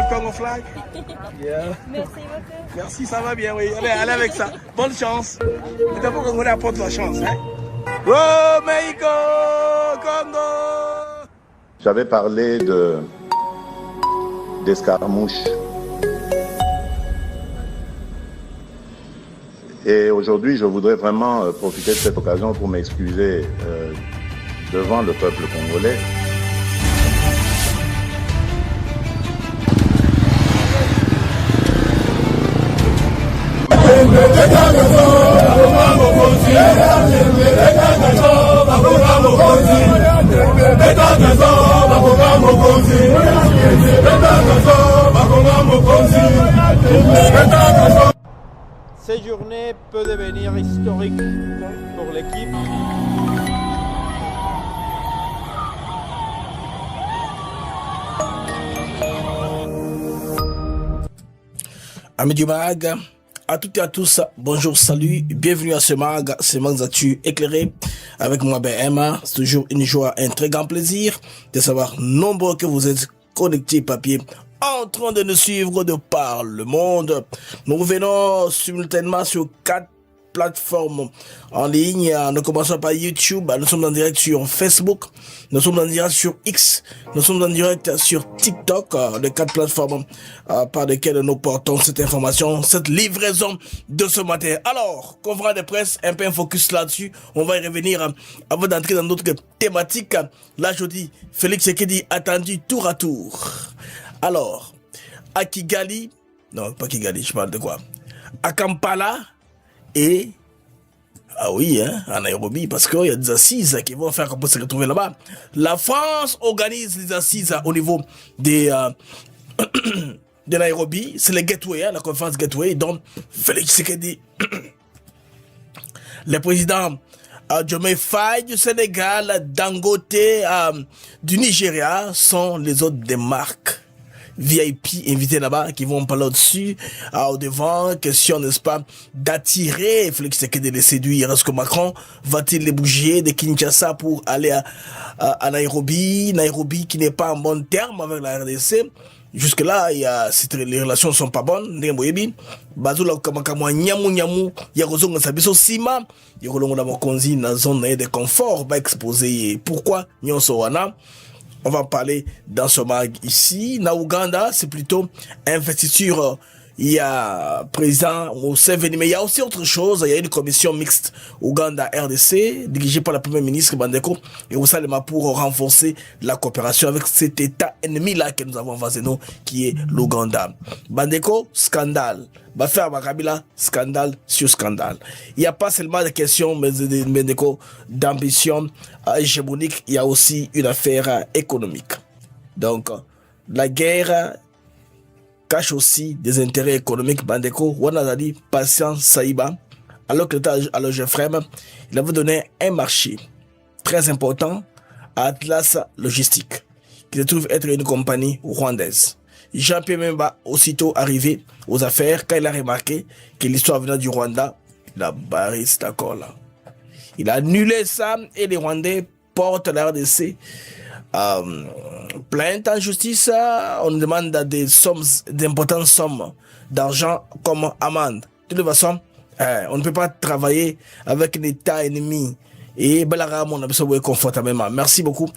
have Congo flag? Yeah. Merci beaucoup. Merci, ça va bien, oui. Allez avec ça. Bonne chance. Et d'abord, Congolais apporte la chance, hein. Oh, Mexico, Congo! J'avais parlé d'escarmouches. Et aujourd'hui, je voudrais vraiment profiter de cette occasion pour m'excuser devant le peuple congolais. Cette journée peut devenir historique pour l'équipe. Amis du mag, à toutes et à tous, bonjour, salut, bienvenue à ce mag Actu éclairé avec moi BM. C'est toujours une joie, un très grand plaisir de savoir nombreux que vous êtes connectés papier en train de nous suivre de par le monde. Nous revenons simultanément sur 4 plateformes en ligne. Nous commençons par YouTube, nous sommes en direct sur Facebook, nous sommes en direct sur X, nous sommes en direct sur TikTok, les 4 plateformes par lesquelles nous portons cette information, cette livraison de ce matin. Alors, conférence de presse, un peu un focus là-dessus, on va y revenir avant d'entrer dans d'autres thématiques. Là, je dis, Félix Tshisekedi attendu tour à tour. Alors, à Kigali, non, pas Kigali, je parle de quoi? À Kampala et, ah oui, hein, à Nairobi, parce qu'il y a des assises qui vont faire qu'on peut se retrouver là-bas. La France organise les assises au niveau des, de Nairobi. C'est le Gateway, hein, la conférence Gateway, donc Félix Tshisekedi, le président Diomaye Faye du Sénégal, Dangote du Nigeria sont les autres des marques VIP invités là-bas qui vont parler au-dessus, au devant, question, n'est-ce pas, d'attirer Félix Tshisekedi, de les séduire. Est-ce que Macron va-t-il les bouger de Kinshasa pour aller à Nairobi? Nairobi qui n'est pas en bon terme avec la RDC. Jusque-là, les relations ne sont pas bonnes. Bazula Kamakama Nyamu, Yarozonga Sabiso Sima, Yarolonga Mokonzi, na zone de confort, va exposer pourquoi Nyonso Wana. On va parler dans ce mag ici. Na Ouganda, c'est plutôt investiture. Il y a président Museveni, mais il y a aussi autre chose. Il y a une commission mixte Ouganda-RDC, dirigée par la première ministre Bandeko et Oussalema pour renforcer la coopération avec cet état ennemi-là que nous avons en face de nous, qui est l'Ouganda. Bandeko, scandale. Bafia Bakabila, scandale sur scandale. Il n'y a pas seulement des questions d'ambition hégémonique, il y a aussi une affaire économique. Donc, la guerre cache aussi des intérêts économiques. Bandeko, Wanazali, Patient Saïba, alors que l'État à l'Ogefrem, il avait donné un marché très important à Atlas Logistique, qui se trouve être une compagnie rwandaise. Jean-Pierre Memba, aussitôt arrivé aux affaires, quand il a remarqué que l'histoire venait du Rwanda, il a barré cet accord-là. Il a annulé ça et les Rwandais portent la RDC plainte en justice. On demande des sommes, d'importantes sommes d'argent comme amende. De toute façon, on ne peut pas travailler avec un État ennemi. Et Balara, on a besoin de confortablement. Merci beaucoup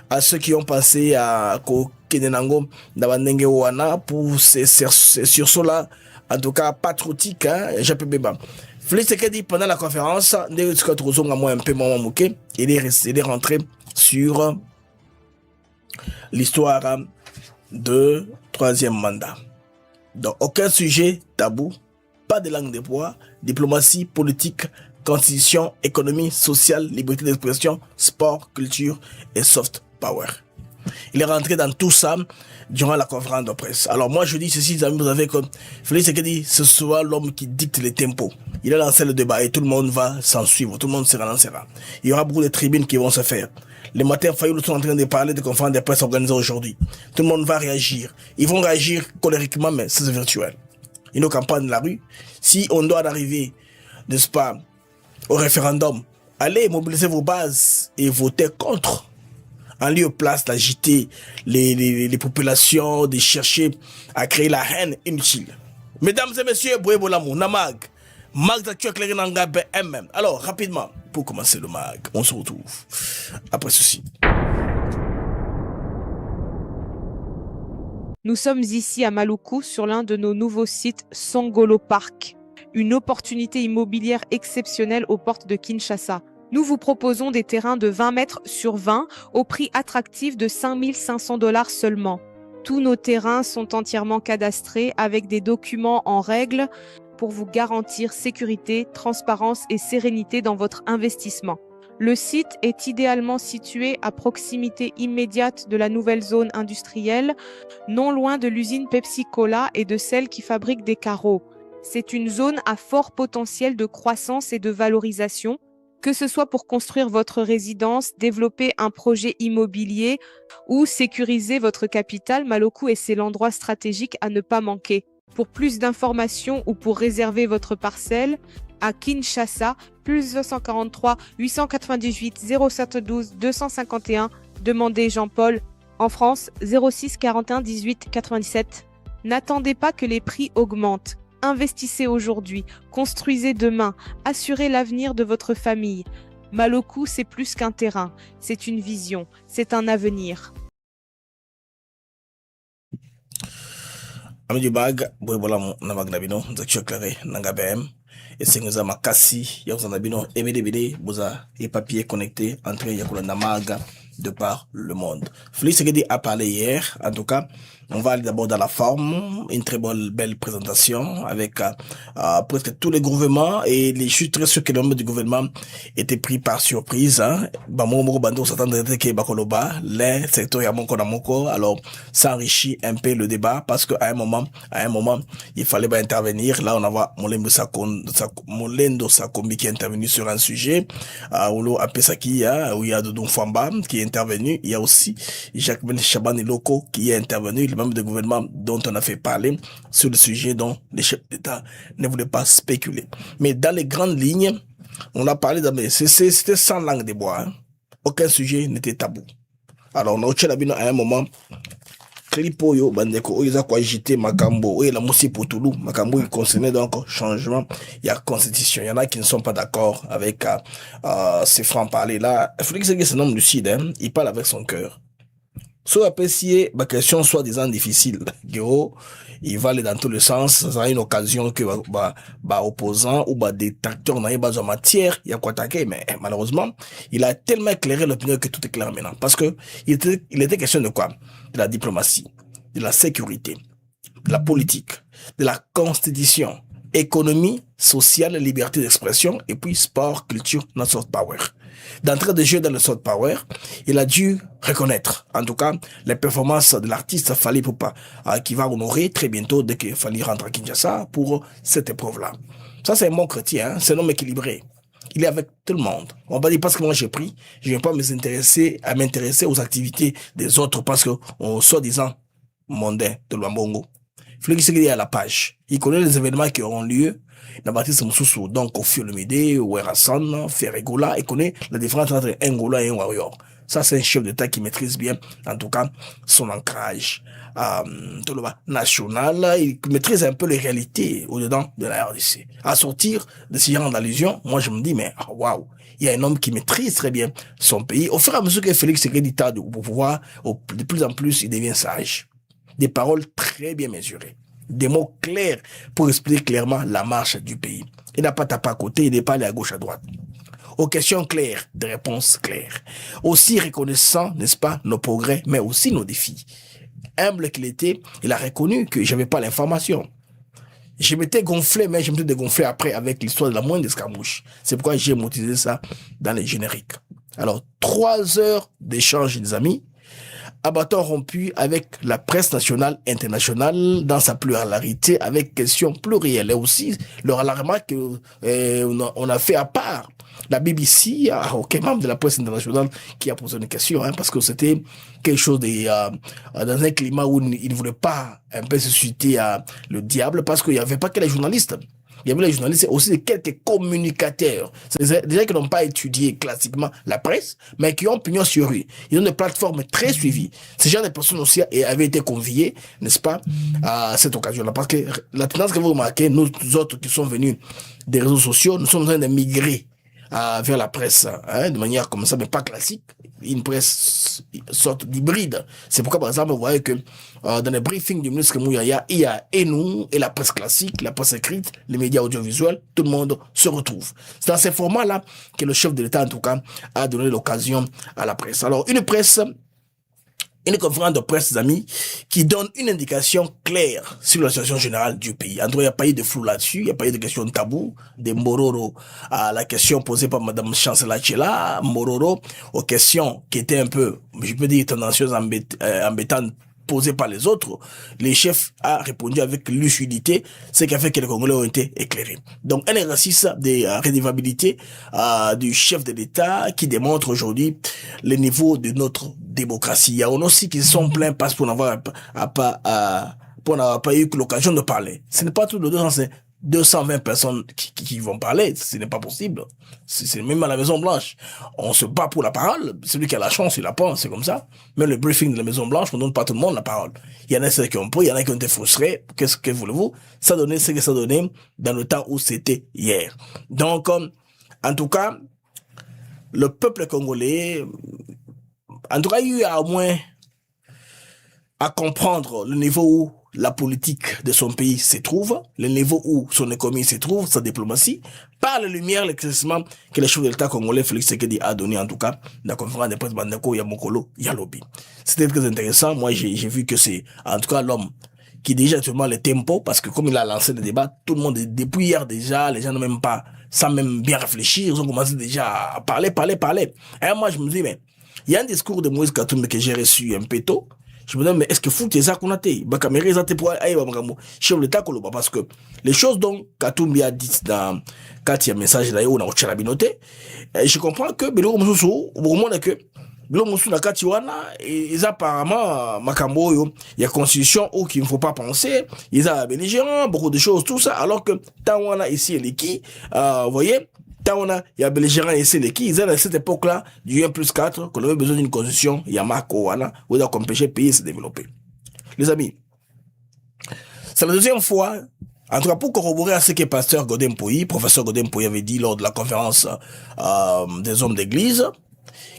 à ceux qui ont passé à Kenenango, Dabandenge Wana, pour ces sursauts-là, en tout cas patriotiques, hein, Japébéba. Félix Tshisekedi, pendant la conférence, il est rentré sur l'histoire de troisième mandat. Donc, aucun sujet tabou, pas de langue de bois, diplomatie, politique, constitution, économie, sociale, liberté d'expression, sport, culture et soft power. Il est rentré dans tout ça durant la conférence de presse. Alors moi je dis ceci, les amis, vous avez comme Félix Tshisekedi, ce soit l'homme qui dicte les tempos. Il a lancé le débat et tout le monde va s'en suivre, tout le monde se relancera. Il y aura beaucoup de tribunes qui vont se faire. Les matins, Fayoulou sont en train de parler de conférences de presse organisées aujourd'hui. Tout le monde va réagir. Ils vont réagir colériquement, mais c'est virtuel. Une campagne de la rue. Si on doit arriver, n'est-ce pas, au référendum, allez mobiliser vos bases et votez contre. en lieu de place d'agiter les populations, de chercher à créer la haine inutile. Mesdames et messieurs, Boulamour, Namag, Mag d'actu éclairé Nanga BM. Alors, rapidement, pour commencer le mag, on se retrouve après ceci. Nous sommes ici à Maluku sur l'un de nos nouveaux sites Songolo Park, une opportunité immobilière exceptionnelle aux portes de Kinshasa. Nous vous proposons des terrains de 20 mètres sur 20 au prix attractif de 5 500 $ seulement. Tous nos terrains sont entièrement cadastrés avec des documents en règle pour vous garantir sécurité, transparence et sérénité dans votre investissement. Le site est idéalement situé à proximité immédiate de la nouvelle zone industrielle, non loin de l'usine Pepsi Cola et de celle qui fabrique des carreaux. C'est une zone à fort potentiel de croissance et de valorisation, que ce soit pour construire votre résidence, développer un projet immobilier ou sécuriser votre capital. Maluku est l'endroit stratégique à ne pas manquer. Pour plus d'informations ou pour réserver votre parcelle, à Kinshasa, plus 243 898 0712 251, demandez Jean-Paul. En France, 06 41 18 97. N'attendez pas que les prix augmentent. Investissez aujourd'hui, construisez demain, assurez l'avenir de votre famille. Maluku, c'est plus qu'un terrain, c'est une vision, c'est un avenir. Ami du bag, Boulamour, Namag Nabino, d'actu éclairé Nanga BM. Et c'est nous avons Kassi, Yaouza Nabino, MDBD, Boza et papier connecté entre Yakula Namaga de par le monde. Félix Sekedi a parlé hier, en tout cas. On va aller d'abord dans la forme, une très belle présentation avec presque tous les gouvernements et je suis très sûr que les membres du gouvernement étaient pris par surprise. Bando s'attendait que Bakoloba, les secteurs Yamoko Namoko, alors ça enrichit un peu le débat parce qu'à un moment, il fallait intervenir. Là, on a Molendo Sakombi qui est intervenu sur un sujet, Olo Apesaki, où il y a Dodon Famba qui est intervenu. Il y a aussi Jacques Ben Chabani Loko qui est intervenu. Membres de gouvernement dont on a fait parler sur le sujet dont les chefs d'État ne voulaient pas spéculer. Mais dans les grandes lignes, on a parlé c'était sans langue de bois. Hein. Aucun sujet n'était tabou. Alors, on a à un moment, Klipoyo, Bandeko, Oiza Kwajite, Makambo, Oye la Moussi Poutoulou, Makambo, il concernait donc changement. Il y a constitution. Il y en a qui ne sont pas d'accord avec ces francs-parler-là. Il faut que c'est un homme lucide, hein. Il parle avec son cœur. Soit apprécier ma question soi-disant difficile, il va aller dans tous les sens, ça sera une occasion que opposant ou détracteur n'a pas en matière, il y a quoi attaquer, mais malheureusement, il a tellement éclairé l'opinion que tout est clair maintenant. Parce que il était question de quoi? De la diplomatie, de la sécurité, de la politique, de la constitution, économie, sociale, liberté d'expression, et puis sport, culture, notre soft power. D'entrée de jeu dans le soft power, il a dû reconnaître, en tout cas, les performances de l'artiste Fally Ipupa, qui va honorer très bientôt dès que Fally rentre à Kinshasa pour cette épreuve-là. Ça, c'est un bon chrétien, hein? C'est un homme équilibré. Il est avec tout le monde. On va dire parce que moi j'ai pris, je ne vais pas m'intéresser aux activités des autres parce que on soi-disant mondain de Luambongo. Félix Sekedi est à la page. Il connaît les événements qui auront lieu. Baptiste Moussoussou, donc au Fiolomide, ou Erasson, Ferregola, il connaît la différence entre un Gola et un warrior. Ça, c'est un chef d'État qui maîtrise bien, en tout cas, son ancrage national. Il maîtrise un peu les réalités au-dedans de la RDC. À sortir de ce genre d'allusion, moi je me dis, mais waouh, il y a un homme qui maîtrise très bien son pays. Au fur et à mesure que Félix Sekedi tarde au pouvoir, de plus en plus, il devient sage. Des paroles très bien mesurées. Des mots clairs pour expliquer clairement la marche du pays. Il n'a pas tapé à côté, il n'est pas allé à gauche, à droite. Aux questions claires, des réponses claires. Aussi reconnaissant, n'est-ce pas, nos progrès, mais aussi nos défis. Humble qu'il était, il a reconnu que j'avais pas l'information. Je m'étais gonflé, mais je m'étais dégonflé après avec l'histoire de la moindre escarmouche. C'est pourquoi j'ai motivé ça dans les génériques. Alors, 3 heures d'échange, les amis. À bâton rompu avec la presse nationale, internationale, dans sa pluralité, avec questions plurielles. Et aussi, le alarmement on a fait à part. La BBC, aucun membre de la presse internationale qui a posé une question, hein, parce que c'était quelque chose dans un climat où il ne voulait pas un peu susciter le diable, parce qu'il n'y avait pas que les journalistes. il y avait les journalistes, aussi quelques communicateurs. C'est des gens qui n'ont pas étudié classiquement la presse, mais qui ont pignon sur rue. Ils ont des plateformes très suivies. Ces gens de personnes aussi avaient été conviés, n'est-ce pas, à cette occasion-là. Parce que la tendance que vous remarquez, nous autres qui sommes venus des réseaux sociaux, nous sommes en train de migrer vers la presse, de manière comme ça, mais pas classique, une presse sorte d'hybride. C'est pourquoi, par exemple, vous voyez que dans les briefings du ministre Mouyaya, il y a et nous, et la presse classique, la presse écrite, les médias audiovisuels, tout le monde se retrouve. C'est dans ces formats-là que le chef de l'État, en tout cas, a donné l'occasion à la presse. Alors, une conférence de presse, amis, qui donne une indication claire sur la situation générale du pays. En tout cas, il n'y a pas eu de flou là-dessus, il n'y a pas eu de question de tabou, de Mororo à la question posée par Madame Chancela Chela, Mororo aux questions qui étaient un peu, je peux dire, tendancieuses, embêtantes, posées par les autres. Les chefs a répondu avec lucidité, ce qui a fait que les Congolais ont été éclairés. Donc, un exercice de redevabilité du chef de l'État qui démontre aujourd'hui le niveau de notre démocratie. Il y a aussi qui sont pleins parce pour n'avoir pas eu l'occasion de parler. Ce n'est pas tout le 220 personnes qui vont parler, ce n'est pas possible. C'est même à la Maison Blanche. On se bat pour la parole. Celui qui a la chance, il la prend, c'est comme ça. Même le briefing de la Maison Blanche, on ne donne pas tout le monde la parole. Il y en a ceux qui ont pris, il y en a qui ont été frustrés. Qu'est-ce que voulez-vous? Ça donnait ce que ça donnait dans le temps où c'était hier. Donc, en tout cas, le peuple congolais, en tout cas, il y a au moins à comprendre le niveau où la politique de son pays se trouve, le niveau où son économie se trouve, sa diplomatie, par la lumière, l'éclaircissement que le chef de l'État congolais, Félix Tshisekedi, a donné, en tout cas, dans la conférence de presse Bandeko Yamokolo Yalobi. C'était très intéressant. Moi, j'ai vu que c'est, en tout cas, l'homme qui déjà actuellement le tempo, parce que comme il a lancé le débat, tout le monde, depuis hier déjà, les gens n'ont même pas, sans même bien réfléchir, ils ont commencé déjà à parler. Et moi, je me dis, mais, il y a un discours de Moïse Katumbi que j'ai reçu un peu tôt. Je me demande, mais est-ce que faut que ça qu'on a été? Bakamere, ça te pour aller, chef de l'État, parce que les choses dont Katumbi a dit dans, quand il y a un message là, on a reçu la binoté, je comprends que, Belo Moussou, au moment que, Belo Moussou na Katiwana, ils apparemment, Makambo, il y a constitution où qu'il ne faut pas penser, ils ont belligérant, beaucoup de choses, tout ça, alors que, Tawana ici, et qui, vous voyez, il y a belligérant ici, les qui, ils ont à cette époque-là, du 1+4, qu'on avait besoin d'une constitution, Yamako, Wana, où il a empêché le pays de se développer. Les amis, c'est la deuxième fois, en tout cas, pour corroborer à ce que pasteur Godin Pouy, professeur Godin Pouy avait dit lors de la conférence, des hommes d'église,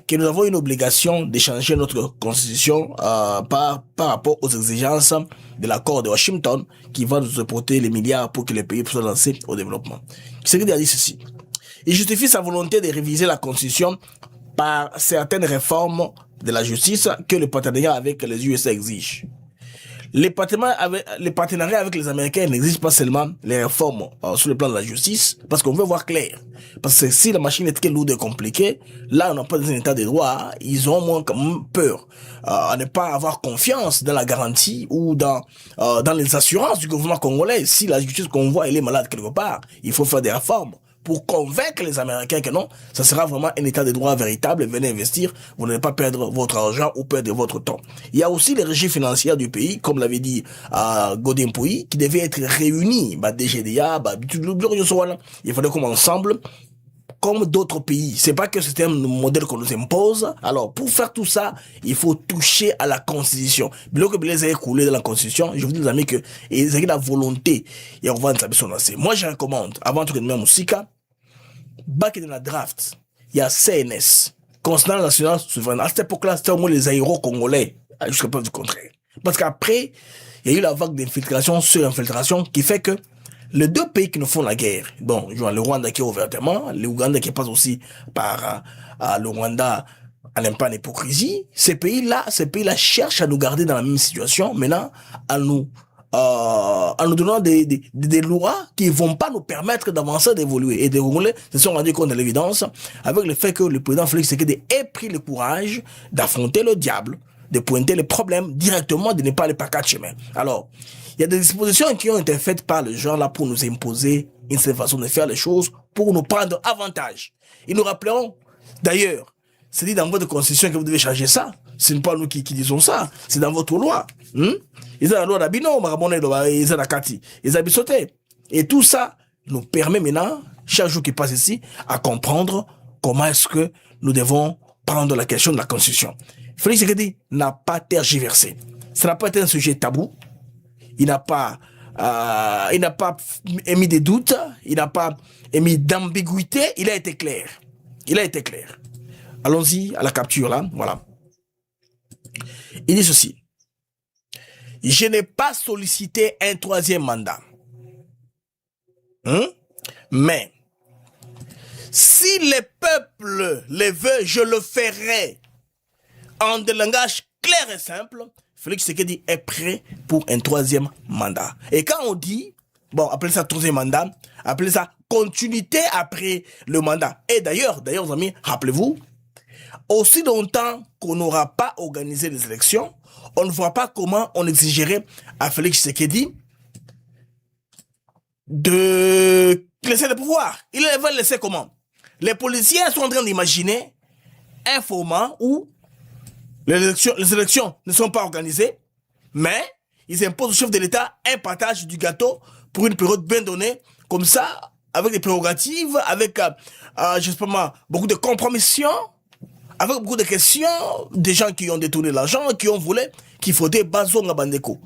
que nous avons une obligation d'échanger notre constitution, par rapport aux exigences de l'accord de Washington, qui va nous apporter les milliards pour que les pays puissent lancer au développement. Tshisekedi a dit ceci. Il justifie sa volonté de réviser la Constitution par certaines réformes de la justice que le partenariat avec les USA exige. Les partenariats avec les Américains n'exigent pas seulement les réformes sur le plan de la justice, parce qu'on veut voir clair. Parce que si la machine est très lourde et compliquée, là on n'a pas un état de droit, ils ont moins quand même peur à ne pas avoir confiance dans la garantie ou dans les assurances du gouvernement congolais. Si la justice qu'on voit elle est malade quelque part, il faut faire des réformes pour convaincre les Américains que non, ça sera vraiment un état de droit véritable, venez investir, vous n'allez pas perdre votre argent ou perdre votre temps. Il y a aussi les régies financières du pays, comme l'avait dit Godin Pouy, qui devaient être réunis, DGDA, il fallait comme ensemble, comme d'autres pays. C'est pas que c'était un modèle qu'on nous impose. Alors, pour faire tout ça, il faut toucher à la Constitution. Bien que les ait coulé dans la Constitution, je vous dis, les amis, que ils ont la volonté. Et on va en moi, je recommande, avant tout que nous Moussika, back dans la draft, il y a CNS, Conseil national souverain. À cette époque-là, c'était au moins les aéros congolais, jusqu'à preuve du contraire. Parce qu'après, il y a eu la vague d'infiltration sur infiltration qui fait que les deux pays qui nous font la guerre, bon, le Rwanda qui est ouvertement, le Ouganda qui passe aussi par le Rwanda à n'importe quelle hypocrisie, ces pays-là cherchent à nous garder dans la même situation, maintenant, en nous donnant des lois qui vont pas nous permettre d'avancer, d'évoluer. Et des Congolais se sont rendus compte de l'évidence avec le fait que le président Félix Tshisekedi ait pris le courage d'affronter le diable, de pointer les problèmes directement, de ne pas aller par quatre chemins. Alors, il y a des dispositions qui ont été faites par le genre là pour nous imposer une certaine façon de faire les choses, pour nous prendre avantage. Et nous rappelons, d'ailleurs, c'est dit dans votre constitution que vous devez changer ça. Ce n'est pas nous qui disons ça, c'est dans votre loi. Ils ont la loi d'Abino, ils ont la Kati, ils ont bisoté. Et tout ça, nous permet maintenant, chaque jour qui passe ici, à comprendre comment est-ce que nous devons prendre la question de la Constitution. Félix Tshisekedi n'a pas tergiversé. Ça n'a pas été un sujet tabou. Il n'a pas émis des doutes. Il n'a pas émis d'ambiguïté. Il a été clair. Allons-y à la capture là. Voilà. Il dit ceci. Je n'ai pas sollicité un troisième mandat. Mais si les peuples le veulent, je le ferai. En des langages clairs et simples, Félix Tshisekedi est prêt pour un troisième mandat. Et quand on dit, bon, appelez ça troisième mandat, appelez ça continuité après le mandat. Et d'ailleurs, amis, rappelez-vous, aussi longtemps qu'on n'aura pas organisé les élections, on ne voit pas comment on exigerait à Félix Tshisekedi de laisser le pouvoir. Il va le laisser comment? Les policiers sont en train d'imaginer un format où les élections ne sont pas organisées, mais ils imposent au chef de l'État un partage du gâteau pour une période bien donnée, comme ça, avec des prérogatives, avec, je sais pas, beaucoup de compromissions, avec beaucoup de questions, des gens qui ont détourné l'argent, qui ont volé, qui fraudaient Bazonga Bandeko.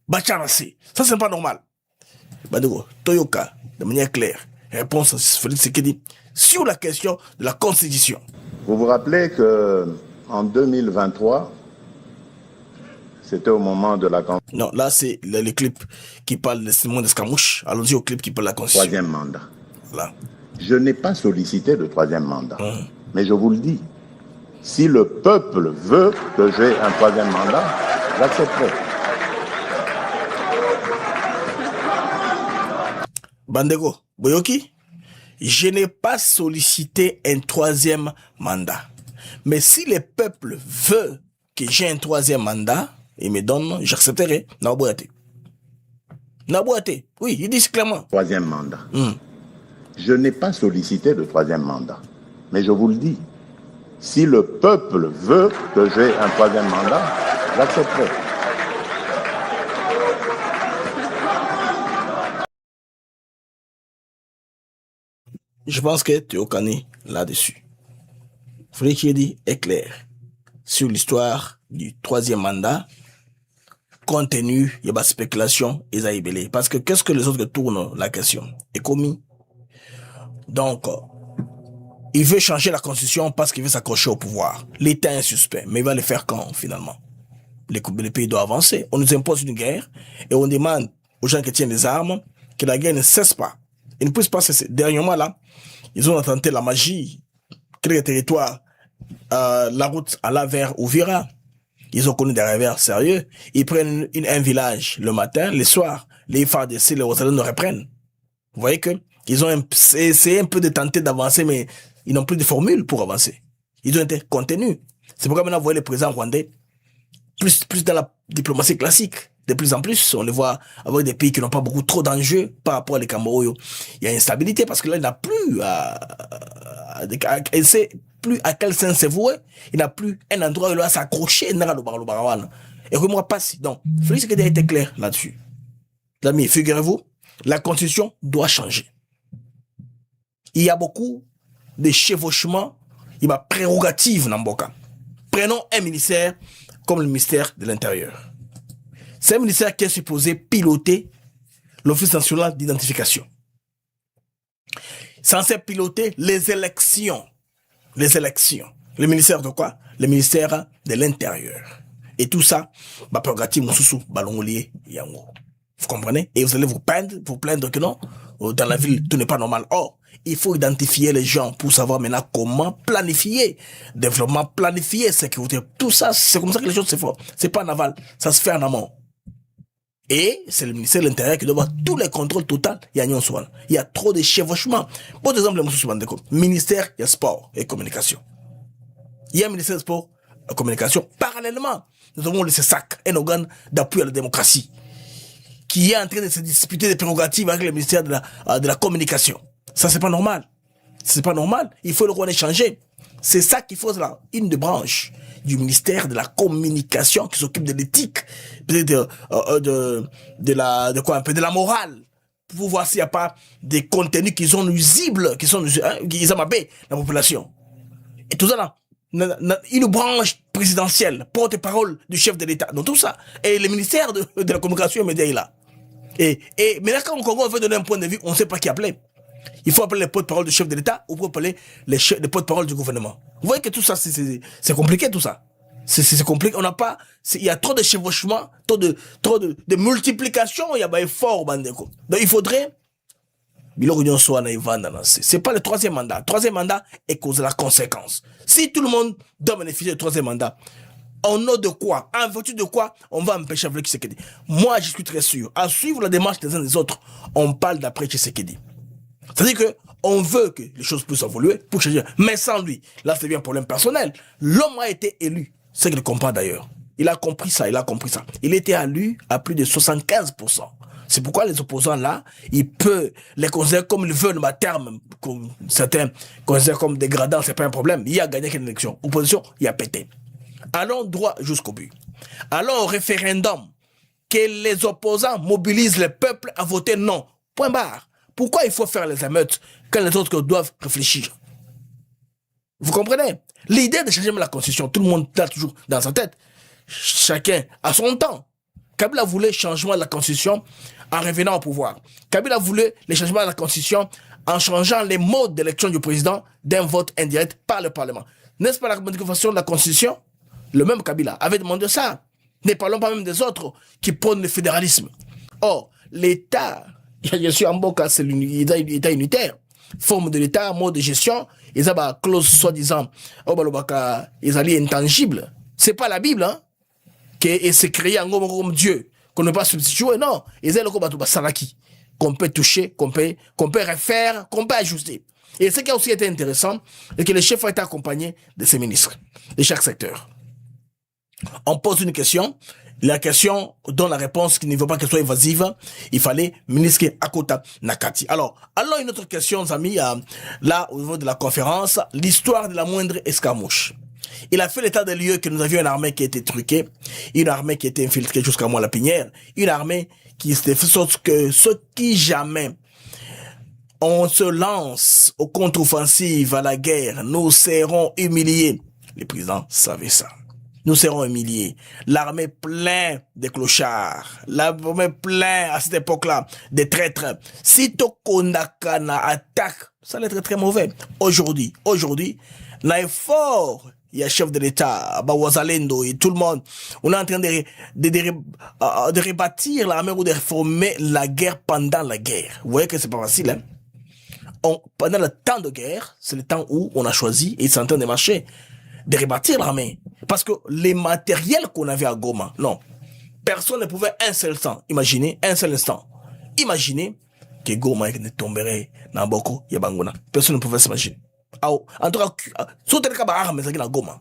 Bacharasi. Ça, c'est pas normal. Bandeko, Toyoka, de manière claire, réponse à Félix Tshisekedi sur la question de la Constitution. Vous vous rappelez que en 2023, c'était au moment de la campagne. Non, là, c'est le clip qui parle de Simon d'Escamouche. Allons-y au clip qui parle de la Constitution. Troisième mandat. Voilà. Je n'ai pas sollicité le troisième mandat. Mais je vous le dis, si le peuple veut que j'ai un troisième mandat, j'accepterai. Bandego, Boyoki, je n'ai pas sollicité un troisième mandat. Mais si le peuple veut que j'ai un troisième mandat, il me donne, j'accepterai. Naboate. Oui, il dit clairement. Troisième mandat. Je n'ai pas sollicité le troisième mandat. Mais je vous le dis, si le peuple veut que j'ai un troisième mandat, j'accepterai. Je pense que tu es au canet là-dessus. Félix Tshisekedi est clair sur l'histoire du troisième mandat, compte tenu de la spéculation et zaïbélé. Parce que qu'est-ce que les autres tournent la question? Est commis. Donc, il veut changer la constitution parce qu'il veut s'accrocher au pouvoir. L'État est suspect, mais il va le faire quand, finalement? Le pays doit avancer. On nous impose une guerre et on demande aux gens qui tiennent les armes que la guerre ne cesse pas. Ils ne puissent pas cesser. Dernièrement, là, ils ont tenté la magie, créer le territoire, la route alla vers Ouvira. Ils ont connu des revers sérieux. Ils prennent un village le matin, le soir, les FARDC, les Rosalins nous reprennent. Vous voyez que ils ont essayé un peu de tenter d'avancer, mais ils n'ont plus de formule pour avancer. Ils ont été contenus. C'est pourquoi maintenant, vous voyez les présidents rwandais, plus dans la diplomatie classique. De plus en plus, on les voit avec des pays qui n'ont pas beaucoup trop d'enjeux par rapport à les Cameroun. Il y a instabilité parce que là, il n'a plus il sait plus à quel sens c'est voué. Il n'a plus un endroit où il va s'accrocher. Et moi, passe. Donc, Félix Tshisekedi a été clair là-dessus. Amis, figurez-vous, la constitution doit changer. Il y a beaucoup de chevauchements. Il y a prérogative Namboka. Prenons un ministère comme le ministère de l'Intérieur. C'est un ministère qui est supposé piloter l'Office national d'identification. Censé piloter les élections. Les élections. Le ministère de quoi? Le ministère de l'Intérieur. Et tout ça, ma prérogative, mon sous ballonlier, yango. Vous comprenez? Et vous allez vous plaindre que non, dans la ville, tout n'est pas normal. Or, il faut identifier les gens pour savoir maintenant comment planifier développement, planifier sécurité. Tout ça, c'est comme ça que les choses se font. C'est pas en aval, ça se fait en amont. Et c'est le ministère de l'Intérieur qui doit avoir tous les contrôles total. Il y a trop de chevauchements. Pour exemple, ministère, il y a sport et communication. Il y a un ministère de sport et communication. Parallèlement, nous avons le CESAC, un organe d'appui à la démocratie, qui est en train de se disputer des prérogatives avec le ministère de la communication. Ça, c'est pas normal. C'est pas normal. Il faut le roi changer. C'est ça qu'il faut, là, une des branches du ministère de la communication qui s'occupe de l'éthique, peut-être de la morale, pour voir s'il n'y a pas des contenus qui sont nuisibles, qui amabés la population. Et tout ça là, une branche présidentielle, porte-parole du chef de l'État, dans tout ça. Et le ministère de la communication et médias est là. Et maintenant, quand au Congo, on veut donner un point de vue, on ne sait pas qui appeler. Il faut appeler les porte-parole du chef de l'État ou pour appeler les porte-parole du gouvernement. Vous voyez que tout ça, c'est compliqué, tout ça. C'est compliqué. On n'a pas, il y a trop de chevauchements, trop de multiplication, il y a pas effort, bandeko. Donc, il faudrait, c'est pas le troisième mandat. Le troisième mandat est cause de la conséquence. Si tout le monde doit bénéficier du troisième mandat, au nom de quoi, en vertu de quoi, on va empêcher avec Tshisekedi. Moi, je suis très sûr, à suivre la démarche des uns des autres, on parle d'après Tshisekedi. C'est-à-dire que on veut que les choses puissent évoluer pour changer. Mais sans lui, là, c'est bien un problème personnel. L'homme a été élu. C'est qu'il comprend d'ailleurs. Il a compris ça. Il était élu à plus de 75%. C'est pourquoi les opposants là, il peut les considérer comme ils veulent, à terme, comme certains considèrent comme dégradants, c'est pas un problème. Il a gagné une élection. Opposition, il a pété. Allons droit jusqu'au but. Allons au référendum. Que les opposants mobilisent le peuple à voter non. Point barre. Pourquoi il faut faire les émeutes quand les autres doivent réfléchir? Vous comprenez? L'idée de changer la constitution, tout le monde l'a toujours dans sa tête. Chacun a son temps. Kabila voulait changement de la constitution en revenant au pouvoir. Kabila voulait le changement de la constitution en changeant les modes d'élection du président d'un vote indirect par le Parlement. N'est-ce pas la modification de la constitution? Le même Kabila avait demandé ça. Ne parlons pas même des autres qui prônent le fédéralisme. Or, l'État, je suis en Boka, c'est l'État unitaire. Forme de l'État, mode de gestion, ils ont une clause soi-disant, ils allaient intangible. C'est pas la Bible, hein, qui s'est créé en comme Dieu, qu'on ne peut pas substituer, non. Ils ont le salaki, qu'on peut toucher, qu'on peut refaire, qu'on peut ajuster. Et ce qui a aussi été intéressant, c'est que le chef a été accompagné de ses ministres, de chaque secteur. On pose une question, la question donne la réponse qui ne veut pas qu'elle soit évasive. Il fallait ministre Akota Nakati. Alors une autre question, amis, là, au niveau de la conférence, l'histoire de la moindre escarmouche. Il a fait l'état des lieux que nous avions une armée qui était truquée, une armée qui était infiltrée jusqu'à moi la Pinière, une armée qui s'était fait sorte que ceux qui jamais on se lance aux contre-offensives à la guerre, nous serons humiliés. Les présidents savaient ça. Nous serons humiliés. L'armée pleine de clochards. L'armée pleine, à cette époque-là, de traîtres. Si Tokondakana attaque, ça allait être très mauvais. Aujourd'hui, l'effort, il y a chef de l'État, Bawazalendo et tout le monde, on est en train de rebâtir l'armée ou de reformer la guerre pendant la guerre. Vous voyez que c'est pas facile, hein? Pendant le temps de guerre, c'est le temps où on a choisi, et c'est en train de marcher, de rebâtir l'armée. Parce que les matériels qu'on avait à Goma, non, personne ne pouvait un seul instant imaginer que Goma ne tomberait dans Boko Yabangona. Personne ne pouvait s'imaginer. En tout cas, sauter le cas armes dans Goma.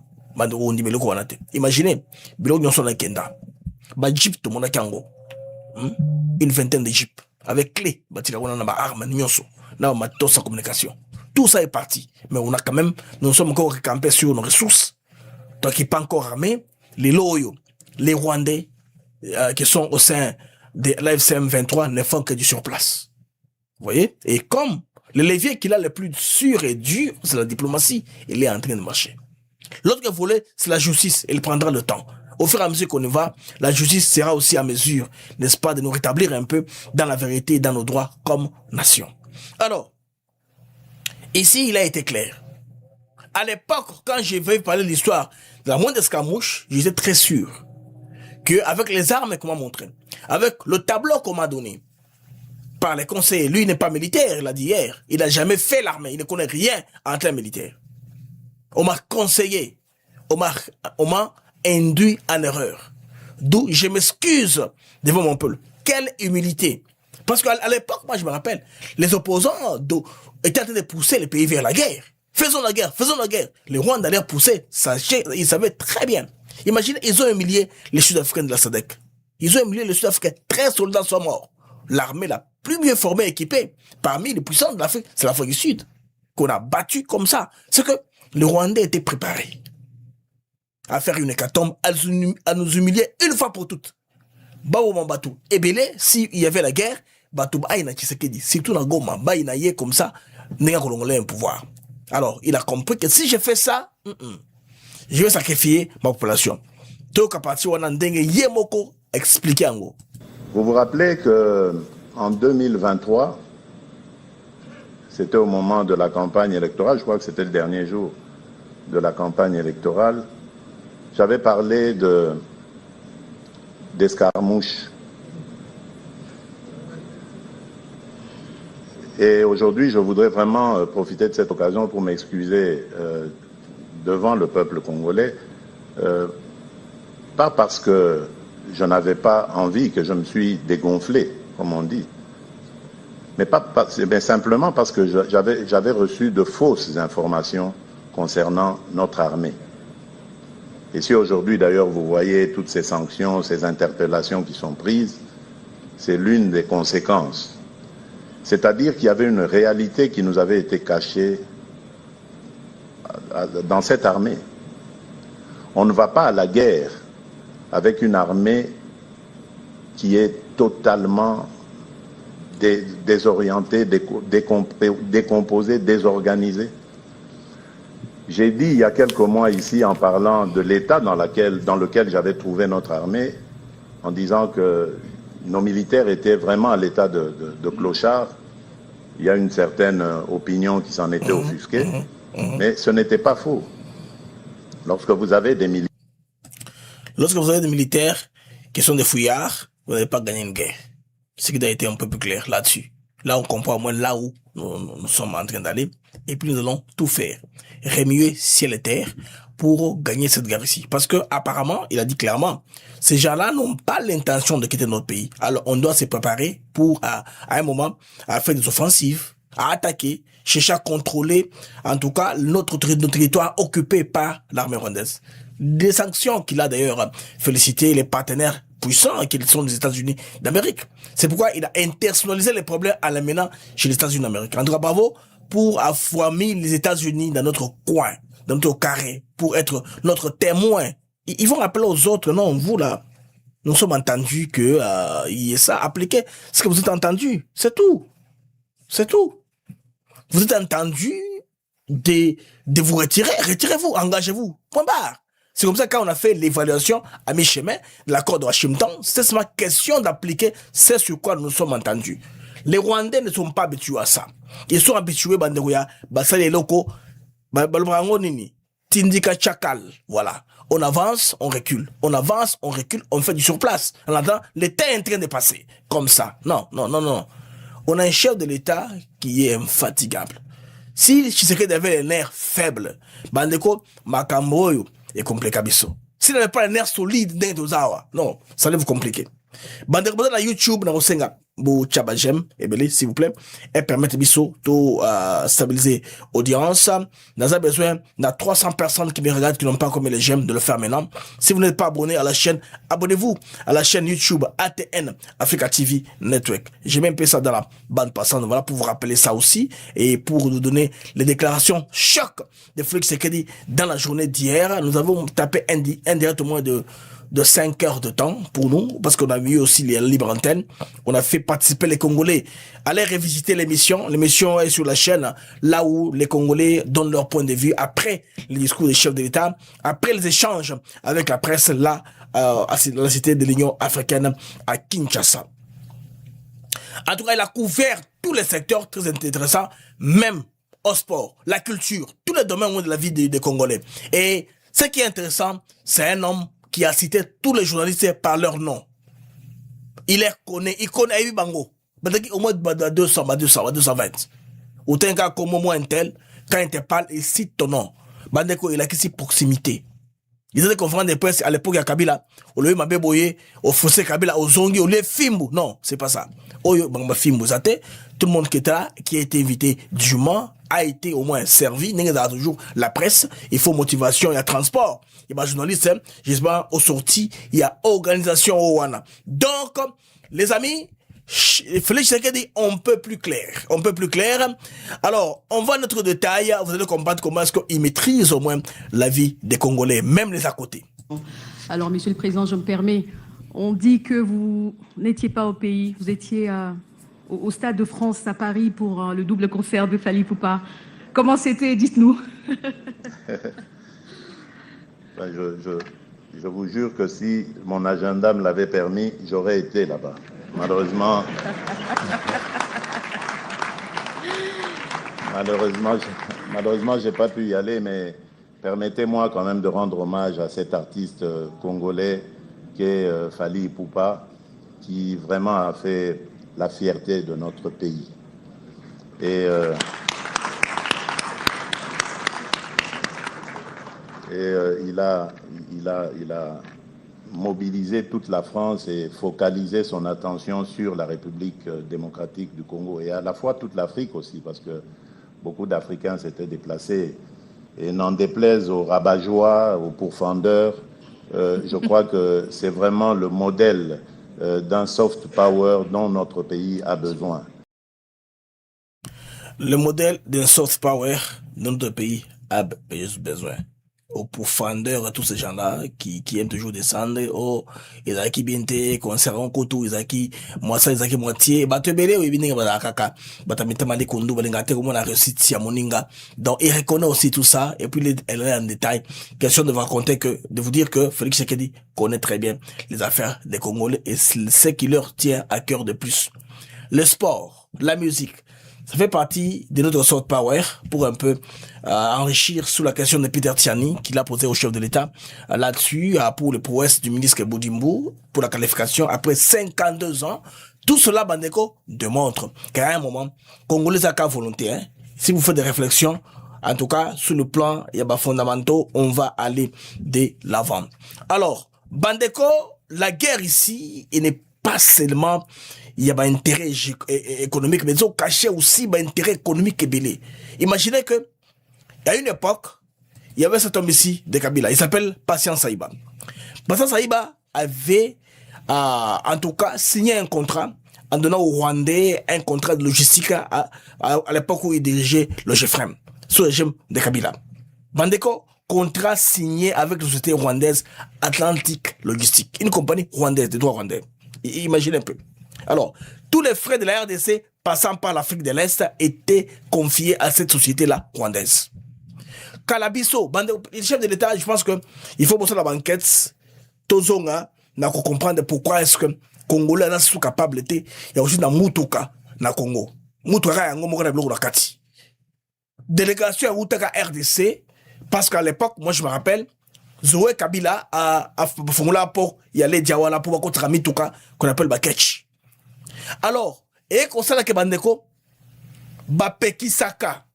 Imaginez, Bilo Nyonson na Kenda. Ba Jeep to mona kango. Une vingtaine de Jeep. Avec clé, batika on a ba armes Nyonson. Na matos sa communication. Tout ça est parti. Mais on a quand même, nous sommes encore campés sur nos ressources. Donc, qui n'est pas encore armé, les loyaux, les Rwandais, qui sont au sein de l'AFCM 23 ne font que du surplace. Vous voyez? Et comme le levier qu'il a le plus sûr et dur, c'est la diplomatie, il est en train de marcher. L'autre volet, c'est la justice. Il prendra le temps. Au fur et à mesure qu'on y va, la justice sera aussi à mesure, n'est-ce pas, de nous rétablir un peu dans la vérité et dans nos droits comme nation. Alors, ici, il a été clair. À l'époque, quand je vais parler de l'histoire de la moindre escarmouche, j'étais très sûr qu'avec les armes qu'on m'a montrées, avec le tableau qu'on m'a donné par les conseillers, lui il n'est pas militaire, il l'a dit hier, il n'a jamais fait l'armée, il ne connaît rien en termes militaires. On m'a conseillé, on m'a induit en erreur. D'où je m'excuse devant mon peuple. Quelle humilité. Parce qu'à l'époque, moi je me rappelle, les opposants étaient en train de pousser les pays vers la guerre. Faisons la guerre. Les Rwandais allaient pousser, sachez, ils savaient très bien. Imaginez, ils ont humilié les Sud-Africains de la SADC. Ils ont humilié les Sud-Africains. 13 soldats sont morts. L'armée la plus bien formée et équipée, parmi les puissants de l'Afrique, c'est l'Afrique du Sud, qu'on a battu comme ça. C'est que les Rwandais étaient préparés à faire une hécatombe, à nous humilier une fois pour toutes. Bao Mambatu, Ebele, s'il y avait la guerre, Batou Aïna Tshisekedi, surtout dans Goma, Baïna Yé comme ça, n'est Congolais un pouvoir. Alors, il a compris que si je fais ça, je vais sacrifier ma population. Donc, à partir de Nandenge, Yemoko expliquer en gros. Vous vous rappelez qu'en 2023, c'était au moment de la campagne électorale, je crois que c'était le dernier jour de la campagne électorale, j'avais parlé d'escarmouches. Et aujourd'hui, je voudrais vraiment profiter de cette occasion pour m'excuser devant le peuple congolais, pas parce que je n'avais pas envie, que je me suis dégonflé, comme on dit, mais simplement parce que j'avais reçu de fausses informations concernant notre armée. Et si aujourd'hui, d'ailleurs, vous voyez toutes ces sanctions, ces interpellations qui sont prises, c'est l'une des conséquences. C'est-à-dire qu'il y avait une réalité qui nous avait été cachée dans cette armée. On ne va pas à la guerre avec une armée qui est totalement désorientée, décomposée, désorganisée. J'ai dit il y a quelques mois ici, en parlant de l'état dans lequel j'avais trouvé notre armée, en disant que nos militaires étaient vraiment à l'état de clochard. Il y a une certaine opinion qui s'en était offusquée, mais ce n'était pas faux. Lorsque vous avez des militaires qui sont des fouillards, vous n'allez pas gagner une guerre. Ce qui a été un peu plus clair là-dessus. Là, on comprend au moins là où nous sommes en train d'aller. Et puis nous allons tout faire. Remuer ciel et terre pour gagner cette guerre-ci. Parce que apparemment, il a dit clairement, ces gens-là n'ont pas l'intention de quitter notre pays. Alors on doit se préparer pour, à un moment, à faire des offensives, à attaquer, chercher à contrôler, en tout cas, notre territoire occupé par l'armée rwandaise. Des sanctions qu'il a d'ailleurs félicité les partenaires puissants qui sont les États-Unis d'Amérique. C'est pourquoi il a internationalisé les problèmes en les menant chez les États-Unis d'Amérique. En tout cas, bravo pour avoir mis les États-Unis dans notre coin, dans notre carré, pour être notre témoin. Ils vont rappeler aux autres, non, vous là, nous sommes entendus que il y a ça, appliquez ce que vous êtes entendu. C'est tout. C'est tout. Vous êtes entendu de vous retirer. Retirez-vous, engagez-vous. Point barre. C'est comme ça quand on a fait l'évaluation à mi-chemin de l'accord de Washington, c'est seulement question d'appliquer ce sur quoi nous sommes entendus. Les Rwandais ne sont pas habitués à ça. Ils sont habitués, banderouya, basale loko, balbrango nini, tindika chakal. Voilà. On avance, on recule. On avance, on recule, on fait du surplace. En attendant, l'État est en train de passer. Comme ça. Non. On a un chef de l'État qui est infatigable. Si Tshisekedi avait les nerfs faibles, bandeko, makamboyo, et compliqué biso. S'il n'avait pas les nerfs solides dans Dozawa, non, ça allait vous compliquer. Bandeko, dans YouTube, dans Osenga, Bou Tchabajem, s'il vous plaît, et permettre biso de stabiliser l'audience. Nous avons besoin de 300 personnes qui me regardent, qui n'ont pas commis les j'aime, de le faire maintenant. Si vous n'êtes pas abonné à la chaîne, abonnez-vous à la chaîne YouTube ATN Africa TV Network. J'ai même fait ça dans la bande passante, voilà, pour vous rappeler ça aussi, et pour nous donner les déclarations choc de Félix Tshisekedi dans la journée d'hier. Nous avons tapé indirectement de 5 heures de temps pour nous, parce qu'on a eu aussi les libres antennes. On a fait participer les Congolais. Allez revisiter l'émission. L'émission est sur la chaîne, là où les Congolais donnent leur point de vue après les discours des chefs de l'État, après les échanges avec la presse, là, à la cité de l'Union africaine à Kinshasa. En tout cas, il a couvert tous les secteurs très intéressants, même au sport, la culture, tous les domaines de la vie des Congolais. Et ce qui est intéressant, c'est un homme qui a cité tous les journalistes par leur nom. Il connaît Ebi Bango. Au moins 200, 220. Ou t'es un gars comme moi, un tel, quand il te parle, il cite ton nom. Bandeko, il a ici proximité. Ils étaient conférence de presse à l'époque, il y a Kabila. Au lieu de Mabeboye, au fossé Kabila, au Zongi, au lieu Fimbu. Non, c'est pas ça. Oyo, Bamba Fimbu, Zate, tout le monde qui était là, qui a été invité dûment, a été au moins servi. N'est pas toujours la presse. Il faut motivation, il y a transport. Il y a journaliste, justement, aux sorties, il y a organisation au Wana. Donc, les amis, Félix Tshisekedi, on peut plus clair. Alors, on va à notre détail. Vous allez comprendre comment est-ce qu'il maîtrise au moins la vie des Congolais, même les à côté. Alors, Monsieur le Président, je me permets. On dit que vous n'étiez pas au pays, vous étiez au Stade de France à Paris pour le double concert de Fally Ipupa. Comment c'était? Dites-nous. Ben, je vous jure que si mon agenda me l'avait permis, j'aurais été là-bas. Malheureusement, j'ai pas pu y aller, mais permettez-moi quand même de rendre hommage à cet artiste congolais qui est Fally Ipupa, qui vraiment a fait la fierté de notre pays. Et il a mobilisé toute la France et focalisé son attention sur la République démocratique du Congo et à la fois toute l'Afrique aussi, parce que beaucoup d'Africains s'étaient déplacés. Et n'en déplaise aux rabat-joie, aux pourfendeurs, je crois que c'est vraiment le modèle d'un soft power dont notre pays a besoin. Le modèle d'un soft power dont notre pays a besoin. Aux pourfendeurs, tous ces gens-là qui aiment toujours descendre, ils ont qui bien te, concernant koto, ils ont qui, moi ça, ils ont qui moitié, te belé, ou bien, kaka, mettez kondo, comment on a réussi, à moninga. Donc, il reconnaît aussi tout ça, et puis, elle est en détail. Question de vous raconter de vous dire que Félix Tshisekedi connaît très bien les affaires des Congolais et ce qui leur tient à cœur de plus. Le sport, la musique, ça fait partie de notre soft power pour un peu enrichir sous la question de Peter Tiani qu'il a posé au chef de l'État là-dessus pour le prouesse du ministre Boudimbo pour la qualification après 52 ans. Tout cela, Bandeko, démontre qu'à un moment, Congolais a qu'à volonté. Si vous faites des réflexions, en tout cas, sur le plan fondamentaux, on va aller de l'avant. Alors, Bandeko, la guerre ici, il n'est pas seulement il y a un intérêt économique, mais ils ont caché aussi un intérêt économique et belé. Imaginez que, il y a une époque, il y avait cet homme ici de Kabila, il s'appelle Patience Saïba. Patience Saïba avait, en tout cas, signé un contrat en donnant aux Rwandais un contrat de logistique à l'époque où il dirigeait le GFREM, sous le régime de Kabila. Bandeko, contrat signé avec la société rwandaise Atlantique Logistique, une compagnie rwandaise, de droit rwandais. Imaginez un peu. Alors, tous les frais de la RDC passant par l'Afrique de l'Est étaient confiés à cette société-là rwandaise. Kalabiso, le chef de l'État, je pense que il faut bosser la banquette. Tozonga, n'a qu'à comprendre pourquoi est-ce que Congolais n'a pas capable de. Il y a aussi dans Mutuka, na Congo. Mutuka, il y a un kati. Délégation à Mutuka RDC, parce qu'à l'époque, moi je me rappelle, Zoé Kabila a formulé pour y aller Diawala pour contre Mituka qu'on appelle Baketch. Alors, et comme ça que Bandeko, Bapekisaka,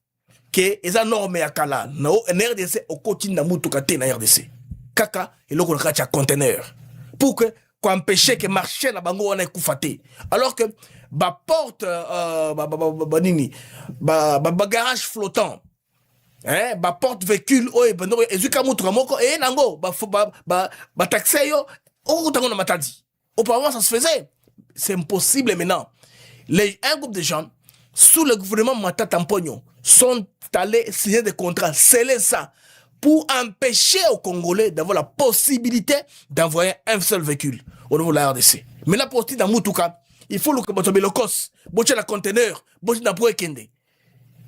que eza norme ya kala, na RDC au quotidien na Mutuka te na RDC. Kaka, et l'on a un conteneur. Pour que, qu'on empêche que marché na bango wana ekufate. Alors que, porte, garage flottant, porte véhicule, et zuka mutuka moko, et nango, taxé yo, tango na matadi. Auparavant, ça se faisait. C'est impossible maintenant. Un groupe de gens, sous le gouvernement Matata Mponyo, sont allés signer des contrats, sceller ça, pour empêcher aux Congolais d'avoir la possibilité d'envoyer un seul véhicule au niveau de la RDC. Maintenant, pour dans Mutuka, il faut le Locos, bocher la conteneur, bocher la Bouekende,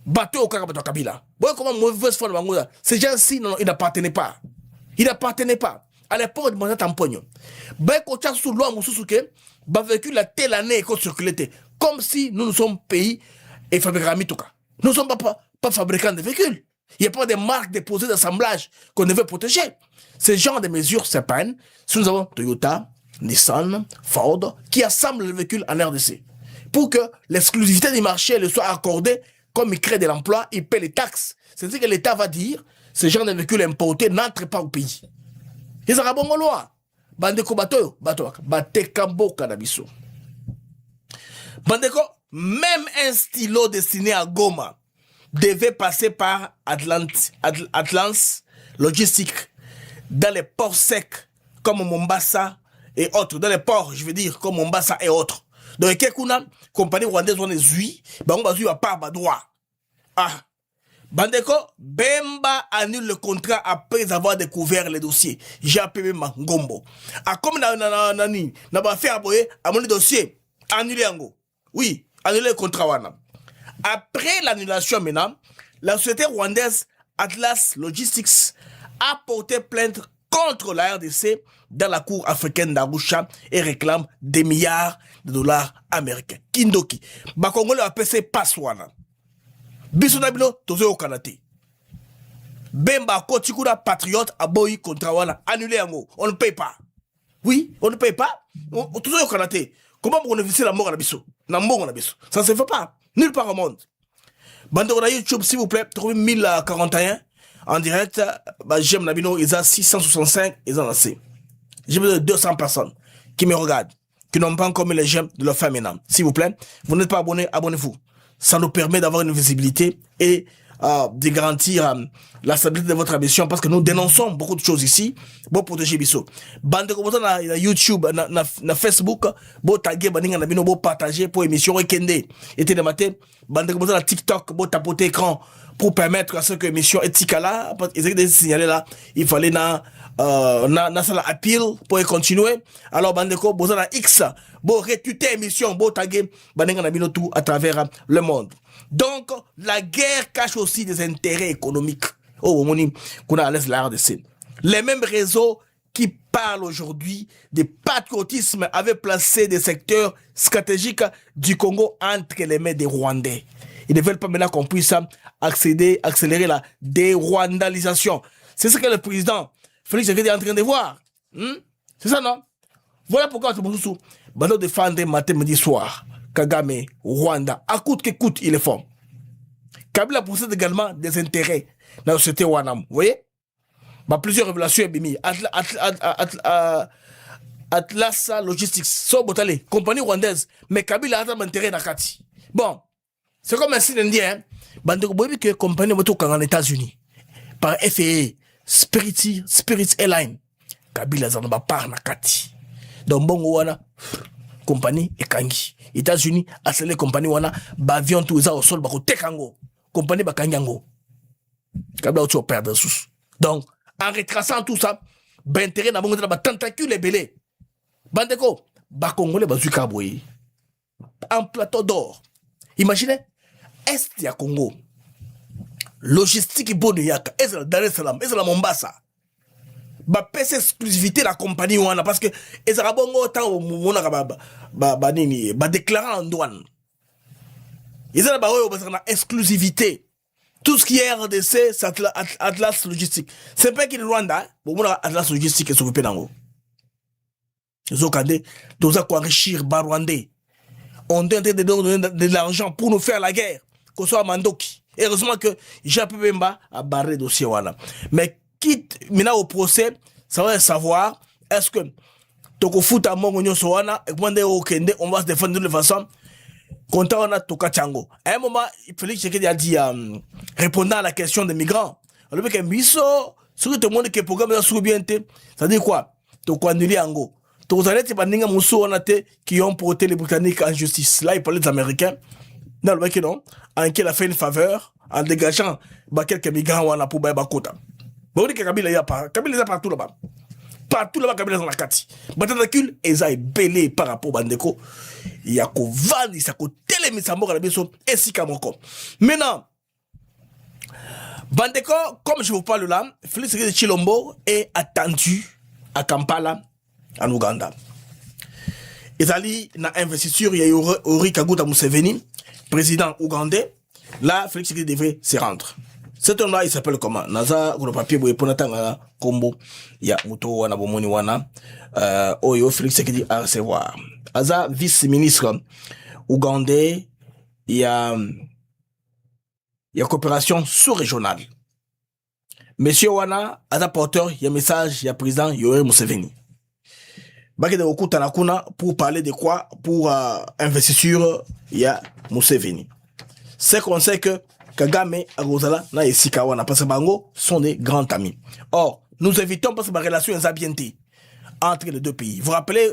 bateau au Kakabato Kabila. Vous voyez comment mauvaise foi de Bangoda. Ces gens-ci, non, ils n'appartenaient pas. Ils n'appartenaient pas. À l'époque de Matata Mponyo, Baïkocha sous loi Moussousuke, bah véhicule la telle année qu'on circulait, comme si nous sommes pays et fabricants à Mituka. Nous ne sommes pas fabricants de véhicules. Il n'y a pas de marques déposées d'assemblage qu'on devait protéger. Ce genre de mesures s'épargnent si nous avons Toyota, Nissan, Ford, qui assemblent les véhicules en RDC. Pour que l'exclusivité du marché le soit accordée, comme il crée de l'emploi, il paie les taxes. C'est-à-dire que l'État va dire, ce genre de véhicules importés n'entrent pas au pays. Ils ont bon loi. Bandeko bato, batekambo kanabiso. Bandeko, même un stylo destiné à Goma devait passer par Atlance Logistique dans les ports secs comme Mombasa et autres. Dans les ports, je veux dire, comme Mombasa et autres. Donc, Kekuna, compagnie rwandaise, on est zui, on va zui à part droit. Bandeko, Bemba annule le contrat après avoir découvert les dossiers. J'ai appelé Mangombo. Comme n'a pas fait aboyer à mon dossier, annulé en go. Oui, annuler le contrat wana. Après l'annulation maintenant, la société rwandaise Atlas Logistics a porté plainte contre la RDC dans la cour africaine d'Arusha et réclame des milliards de dollars américains. Kindoki. Ba Congolais appellent ça passwana. Bisonabilo, tozo au Canada. Bemba Kotikura patriote a boy contre wana annulé yango. On ne paye pas. Oui, on ne paye pas. Tozo au Canada. Comment on éviter la mort à la biso? Na mort à la biso. Ça se fait pas. Nulle part au monde. Bande de YouTube, s'il vous plaît, trouvez 1041 en direct. Bah, j'aime Nabino, ils ont 665, ils ont assez. J'ai besoin de 200 personnes qui me regardent, qui n'ont pas encore mis les j'aime de leur famille. S'il vous plaît, vous n'êtes pas abonné, abonnez-vous. Ça nous permet d'avoir une visibilité et de garantir la stabilité de votre émission parce que nous dénonçons beaucoup de choses ici pour protéger Bisso. Bande de na YouTube, na Facebook, pour taguer, pour partager pour émission et kende. Et de matin, bande de na TikTok, pour tapoter écran pour permettre à ce que l'émission est là, parce qu'ils ont des signalés là, il fallait na ça appeal pour continuer. Alors bande de boza na X, pour rétuter émission, pour taguer, bande de tout à travers le monde. Donc, la guerre cache aussi des intérêts économiques. Oh, moni, qu'on a à l'aise la RDC. Les mêmes réseaux qui parlent aujourd'hui de patriotisme avaient placé des secteurs stratégiques du Congo entre les mains des Rwandais. Ils ne veulent pas maintenant qu'on puisse accélérer la dérwandalisation. C'est ce que le président Félix Tshisekedi est en train de voir. C'est ça, non? Voilà pourquoi Touboussou va défendre matin, midi, soir. Kagame, Rwanda, à coûte que coûte, il est fort. Kabila possède également des intérêts dans la société Wanam. Vous voyez? Bah, plusieurs révélations bimi. Atlas Logistics, Sobotale, compagnie rwandaise, mais Kabila a un intérêt dans Kati. Bon, c'est comme un signe indien. Bah, vous voyez que compagnie en États-Unis, par FAA, Spirit Airline, Kabila a un part dans Kati. Donc, bon, wana, compagnie et Kangi. États-Unis a scellé compagnie wana bavion tout ça au sol bako tekango compagnie bakanyango kabla tu perdre sous. Donc en retraçant tout ça intérêt na bongo ba tentacule et belé bandeko ba congolais bazuka boy en plateau d'or. Imaginez est ya Congo logistique bonne yaka est la Dar es Salaam est la Mombasa ba pèse exclusivité la compagnie wana parce que les arabongo tant mona ba nini ba déclarer en douane ils ont ba exclusivité tout ce qui est RDC c'est Atlas Logistique c'est pas qu'il Rwanda bon mona Atlas Logistique est s'occuper dango ils ont cadé doza ko enrichir ba rwandais on donne de l'argent pour nous faire la guerre qu'on soit Mandoki heureusement que Jean-Pierre Bemba a barré dossier wana mais quitte maintenant au procès, ça va savoir est-ce que toko futa mongo nyoso wana et quand on va se défendre de façon quand on a toka chango. À un moment, Félix Tshisekedi a dit répondant à la question des migrants. On le que miso sur tout le monde qui programme dans soubienté, ça dit quoi? Toko annulé ango. Toko zalete baninga muso wana te qui ont porté les Britanniques en justice. Là, il parlait des Américains. Non, le non, en qui il a fait une faveur en dégageant quelques migrants wana pour ba kota. Bon, dit que Kabila y a pas. Kabila y a partout là-bas. Partout là-bas, Kabila dans la kati. Batanakul, ils ont belé par rapport à Bandeko. Il y a qu'au vendre, il y a qu'au télémisambo à la maison, et si Kamoko. Maintenant, Bandeko, comme je vous parle là, Félix de Chilombo est attendu à Kampala, en Ouganda. Ils allaient dans l'investiture, il y a Yoweri Kaguta Museveni, président ougandais. Là, Félix devait se rendre. Cet homme-là, il s'appelle comment? Naza, le papier, pour Natanga, Kombo, il y a Muto, Wana, Bomoni, Wana, Oyo, Félix Tshisekedi à recevoir. Aza, vice-ministre ougandais, il y a coopération sous-régionale. Monsieur Wana, Aza porteur, il y a message, il y a président, Yoweri Museveni. Baki de Okuta Nakuna, pour parler de quoi? Pour investiture, il y a Museveni. C'est qu'on sait que Kagame, Agozala, na Esika Wana, parce que Bango sont des grands amis. Or, nous évitons parce que ma relation est ambientée entre les deux pays. Vous vous rappelez,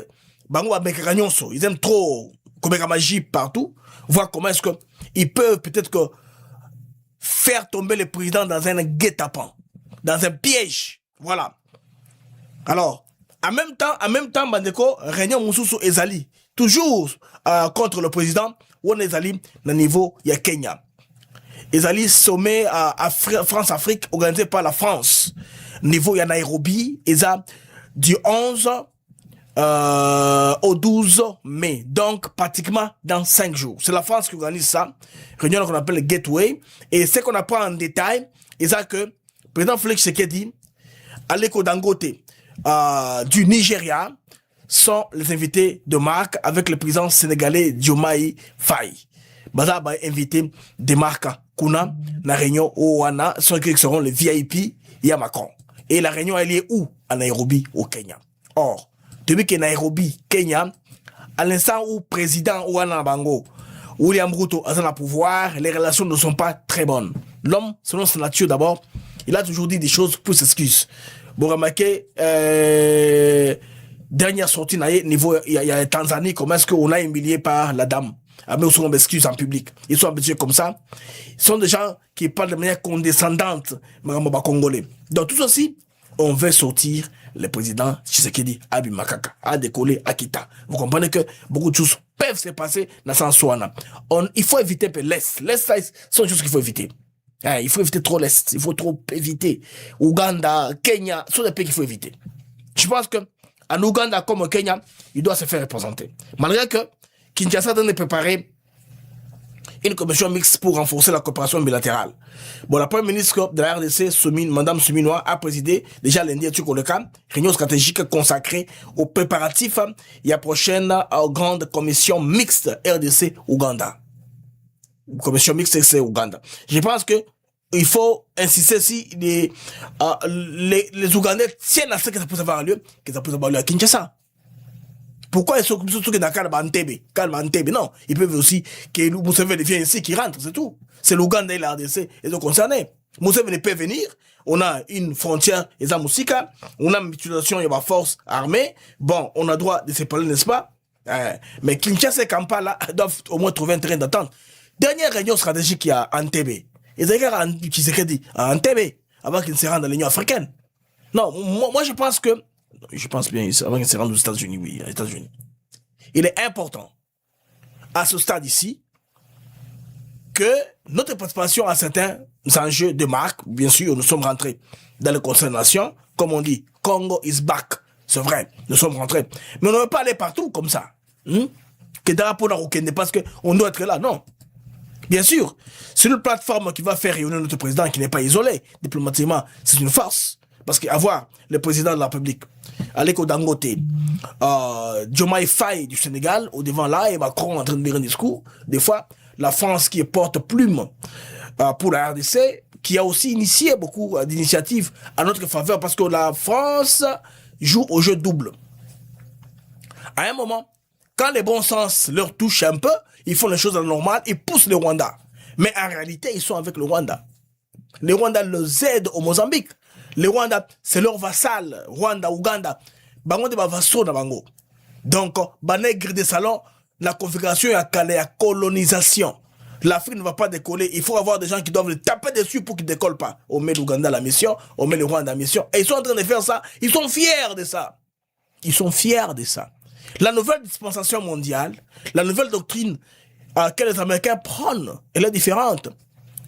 Bango Abekanyonso, ils aiment trop commettre magie partout. Voir comment est-ce que ils peuvent peut-être que faire tomber le président dans un guet-apens, dans un piège. Voilà. Alors, en même temps, Bandeko, Réunion Moussoussou Ezali, toujours contre le président on est allé au niveau il y a Kenya. Ils allaient sommet à France-Afrique organisé par la France. Niveau il y a Nairobi, ils ont du 11 au 12 mai. Donc, pratiquement dans 5 jours. C'est la France qui organise ça. Réunion qu'on appelle le Gateway. Et ce qu'on apprend en détail, ils ont que le président Félix Tshisekedi, Aliko Dangote du Nigeria sont les invités de marque avec le président sénégalais Diomaye Faye. Baza va inviter des marques Kuna, la réunion au Wana, ceux qui seront les VIP, il y a Macron. Et la réunion, elle est où? À Nairobi, au Kenya. Or, depuis que Nairobi, Kenya, à l'instant où président Wana Bango, William Ruto a le pouvoir, les relations ne sont pas très bonnes. L'homme, selon sa nature d'abord, il a toujours dit des choses pour s'excuser. Bon, remarquez, dernière sortie, niveau, il y a Tanzanie, comment est-ce qu'on a humilié par la dame? Mais ils sont excuses en public. Ils sont habitués comme ça. Ils sont des gens qui parlent de manière condescendante, congolais. Donc, tout ceci, on veut sortir le président Tshisekedi à Bimakaka, à décoller à Kita. Vous comprenez que beaucoup de choses peuvent se passer dans ce sens-là. Il faut éviter l'Est. L'Est, ce sont des choses qu'il faut éviter. Il faut éviter trop l'Est. Il faut trop éviter. Ouganda, Kenya, ce sont des pays qu'il faut éviter. Je pense que en Ouganda comme au Kenya, il doit se faire représenter. Malgré que Kinshasa est en train de préparer une commission mixte pour renforcer la coopération bilatérale. Bon, la première ministre de la RDC, Madame Souminois, a présidé déjà lundi à Tukoleka, réunion stratégique consacrée aux préparatifs et à la prochaine grande commission mixte RDC-Ouganda. Commission mixte RDC-Ouganda. Je pense que il faut insister si les Ougandais tiennent à ce que ça puisse avoir lieu, que ça puisse avoir lieu à Kinshasa. Pourquoi ils sont surtout que dans Kalba-Ntebe? Non, ils peuvent aussi que Museveni vienne ici, qui rentre, c'est tout. C'est l'Ouganda et la RDC, ils sont concernés. Museveni peut venir, on a une frontière, et Moussika, on a une mutualisation et ma force armée. Bon, on a droit de se parler, n'est-ce pas? Mais Kinshasa et Kampala doivent au moins trouver un terrain d'attente. Dernière réunion stratégique qu'il y a à Entebbe. Ils ont dit, Tshisekedi, à Entebbe, avant qu'il ne se rende dans l'Union africaine. Non, moi je pense que je pense bien, avant qu'il se rende aux États-Unis, oui, aux États-Unis. Il est important, à ce stade ici, que notre participation à certains enjeux de marque, bien sûr, nous sommes rentrés dans le Conseil des Nations, comme on dit, Congo is back. C'est vrai, nous sommes rentrés. Mais on ne veut pas aller partout comme ça. Que drapeau n'a parce qu'on doit être là, non. Bien sûr, c'est une plateforme qui va faire réunir notre président qui n'est pas isolé. Diplomatiquement, c'est une force. Parce qu'avoir le président de la République, Aliko Dangote, Diomaye Faye du Sénégal, au devant là, et Macron en train de dire un discours, des fois, la France qui est porte-plume pour la RDC, qui a aussi initié beaucoup d'initiatives à notre faveur, parce que la France joue au jeu double. À un moment, quand les bons sens leur touchent un peu, ils font les choses à la normale, ils poussent le Rwanda. Mais en réalité, ils sont avec le Rwanda. Le Rwanda les aide au Mozambique. Le Rwanda, c'est leur vassal. Rwanda, Ouganda. Bango de vassaux na bango. Donc, banègre des salons, la configuration est à la colonisation. L'Afrique ne va pas décoller. Il faut avoir des gens qui doivent le taper dessus pour qu'ils ne décollent pas. On met l'Ouganda à la mission, on met le Rwanda à la mission. Et ils sont en train de faire ça. Ils sont fiers de ça. Ils sont fiers de ça. La nouvelle dispensation mondiale, la nouvelle doctrine à laquelle les Américains prennent, elle est différente.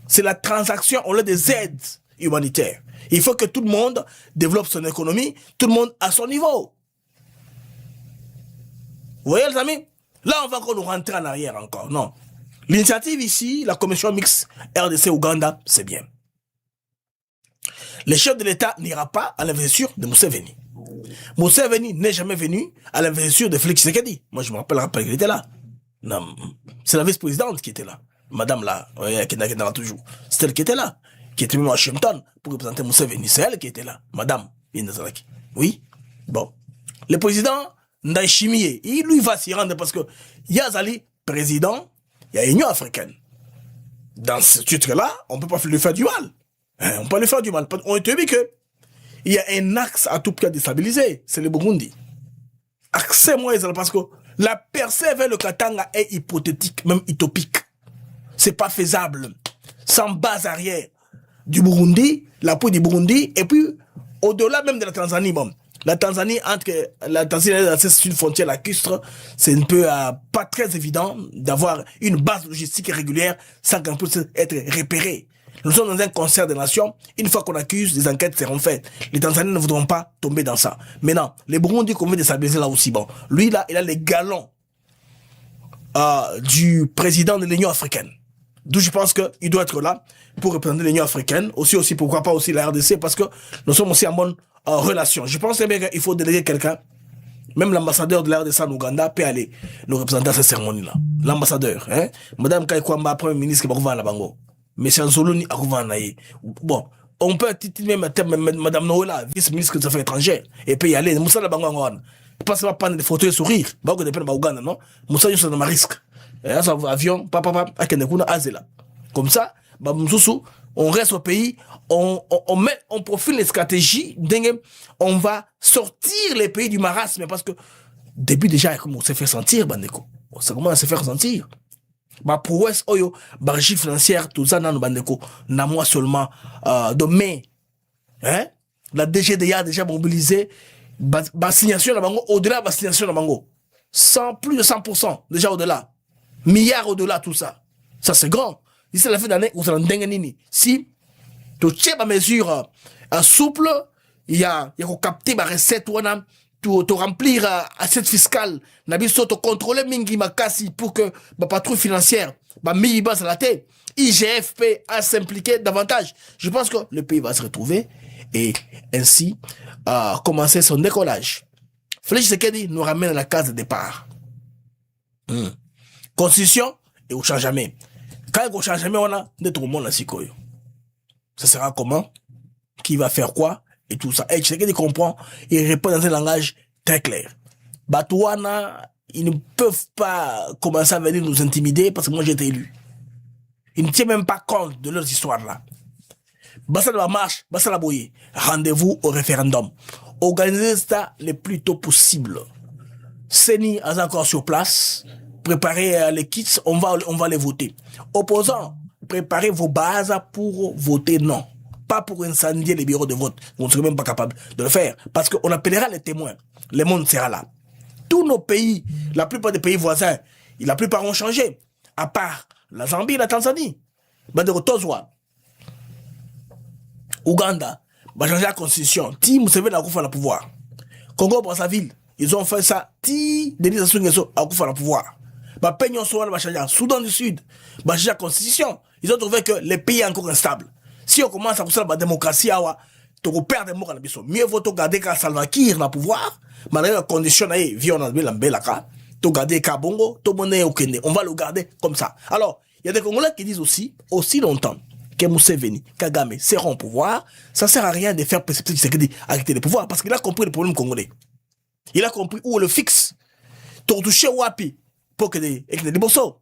C'est la transaction au lieu des aides humanitaires. Il faut que tout le monde développe son économie, tout le monde à son niveau. Vous voyez les amis? Là, on va encore nous rentrer en arrière encore. Non. L'initiative ici, la commission mixte RDC-Ouganda, c'est bien. Le chef de l'État n'ira pas à l'investiture de Museveni. Museveni n'est jamais venu à l'investiture de Félix Tshisekedi. Moi, je me rappelle qu'il était là. Non, c'est la vice-présidente qui était là. Madame là, qui est là toujours. C'est elle qui était là. Qui était même à Washington pour représenter Museveni. C'est elle qui était là. Madame Inazaraki. Oui. Bon. Le président Ndayishimiye, lui va s'y rendre parce que Yazali, président, il y a l'Union africaine. Dans ce titre-là, on ne peut pas lui faire du mal. On peut lui faire du mal. On te dit que il y a un axe à tout prix à déstabiliser. C'est le Burundi. Accès-moi, parce que la percée vers le Katanga est hypothétique, même utopique. C'est pas faisable. Sans base arrière du Burundi, l'appui du Burundi, et puis au-delà même de la Tanzanie, bon, La Tanzanie, c'est une frontière lacustre. C'est un peu pas très évident d'avoir une base logistique régulière sans qu'on puisse être repéré. Nous sommes dans un concert des nations. Une fois qu'on accuse, les enquêtes seront faites. Les Tanzaniens ne voudront pas tomber dans ça. Maintenant, les Burundi qu'on veut déstabiliser là aussi. Bon, lui là, il a les galons du président de l'Union africaine. D'où je pense qu'il doit être là pour représenter l'Union africaine. Aussi, pourquoi pas aussi la RDC, parce que nous sommes aussi en bonne relation. Je pense bien qu'il faut déléguer quelqu'un. Même l'ambassadeur de la RDC en Ouganda peut aller nous représenter à cette cérémonie-là. L'ambassadeur, hein. Madame Kaikwamba, premier ministre, qui va revenir à la Bango. Monsieur Nzoloni, à revenir. Bon. On peut titiller même Madame Noëlla, vice-ministre des Affaires étrangères, et puis y aller. Moussa la Bango en pas seulement prendre des photos et sourire. Bah, on dépend de Ouganda, non? Moussa, je suis dans ma risque. Avion, papa, à Kenekuna, Azela. Comme ça, bah, on reste au pays, on profile les stratégies, on va sortir les pays du marasme, parce que, depuis déjà, on s'est fait sentir, Bandeko. Ça commence à se faire sentir. Bah, prouesse, oyo, bargie financière, tout ça, nan, Bandeko, n'a moi seulement, de mai, hein? La DGDA a déjà mobilisé, signation, au-delà, signation, plus de 100%, déjà au-delà. Milliards au-delà, tout ça. Ça, c'est grand. Ici, la fin d'année, vous allez nini. Si, tu tiens ma mesure souple, il y a capter ma recette, tu remplir assiette fiscale, tu contrôler mingi makasi pour que ma patrouille financière, ma mi-base à la tête, IGFP à s'impliquer davantage. Je pense que le pays va se retrouver et ainsi commencer son décollage. Félix Tshisekedi nous ramène à la case de départ. Constitution, et on change jamais. Quand on change jamais, on a tout le monde à Sikoyo. Ça sera comment? Qui va faire quoi? Et tout ça. Et Tshisekedi comprend, il répond dans un langage très clair. Batouana, ils ne peuvent pas commencer à venir nous intimider parce que moi j'ai été élu. Ils ne tiennent même pas compte de leurs histoires là. Basta de la marche, basta la bouillie. Rendez-vous au référendum. Organisez ça le plus tôt possible. Seni est encore sur place. Préparez les kits, on va les voter. Opposants, préparez vos bases pour voter non. Pas pour incendier les bureaux de vote. On ne serait même pas capable de le faire. Parce qu'on appellera les témoins. Le monde sera là. Tous nos pays, la plupart des pays voisins, la plupart ont changé. À part la Zambie et la Tanzanie. Bandero Tozwa. Ouganda. Va changer la constitution. Ti Museveni a fait le pouvoir. Congo Brazzaville. Ils ont fait ça. Ti Denis Sassou Nguesso a fait le pouvoir. Bah, Peignon Soral va changer. Soudan du Sud va changer la constitution. Ils ont trouvé que le pays est encore instable. Si on commence à faire la démocratie, tu vas perdre des mots à la mission. Mieux vaut garder qu'à Salva Kiir dans le pouvoir, malgré la condition, on a la Mbelaka, tu garder qu'à Bongo, tu monnaie au Kenya. On va le garder comme ça. Alors, il y a des Congolais qui disent aussi longtemps que Museveni, Kagame seront au pouvoir, ça sert à rien de faire précipiter Tshisekedi arrêter le pouvoir, parce qu'il a compris le problème congolais. Il a compris où on le fixe. Tu touché Wapi. Pour que des bossos.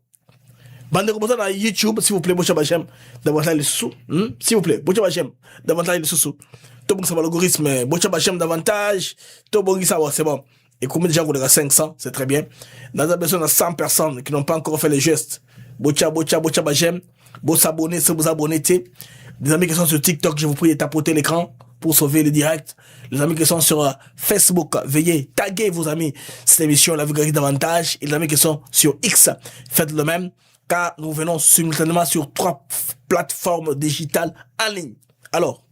Bande comme ça dans YouTube, s'il vous plaît, Bocha Bachem, davantage les sous. S'il vous plaît, Bocha Bachem, davantage les sous. Tout bon, ça va l'algorithme, Bocha Bachem davantage, tout bon, ça va, c'est bon. Et combien de gens qu'on a 500, c'est très bien. Dans la besoin de 100 personnes qui n'ont pas encore fait les gestes. Bocha Bachem, vous s'abonner, si vous abonnez, des amis qui sont sur TikTok, je vous prie de tapoter l'écran pour sauver le direct. Les amis qui sont sur Facebook, veuillez taguer vos amis cette émission, la vulgarité davantage. Et les amis qui sont sur X, faites le même, car nous venons simultanément sur 3 plateformes digitales en ligne. Alors,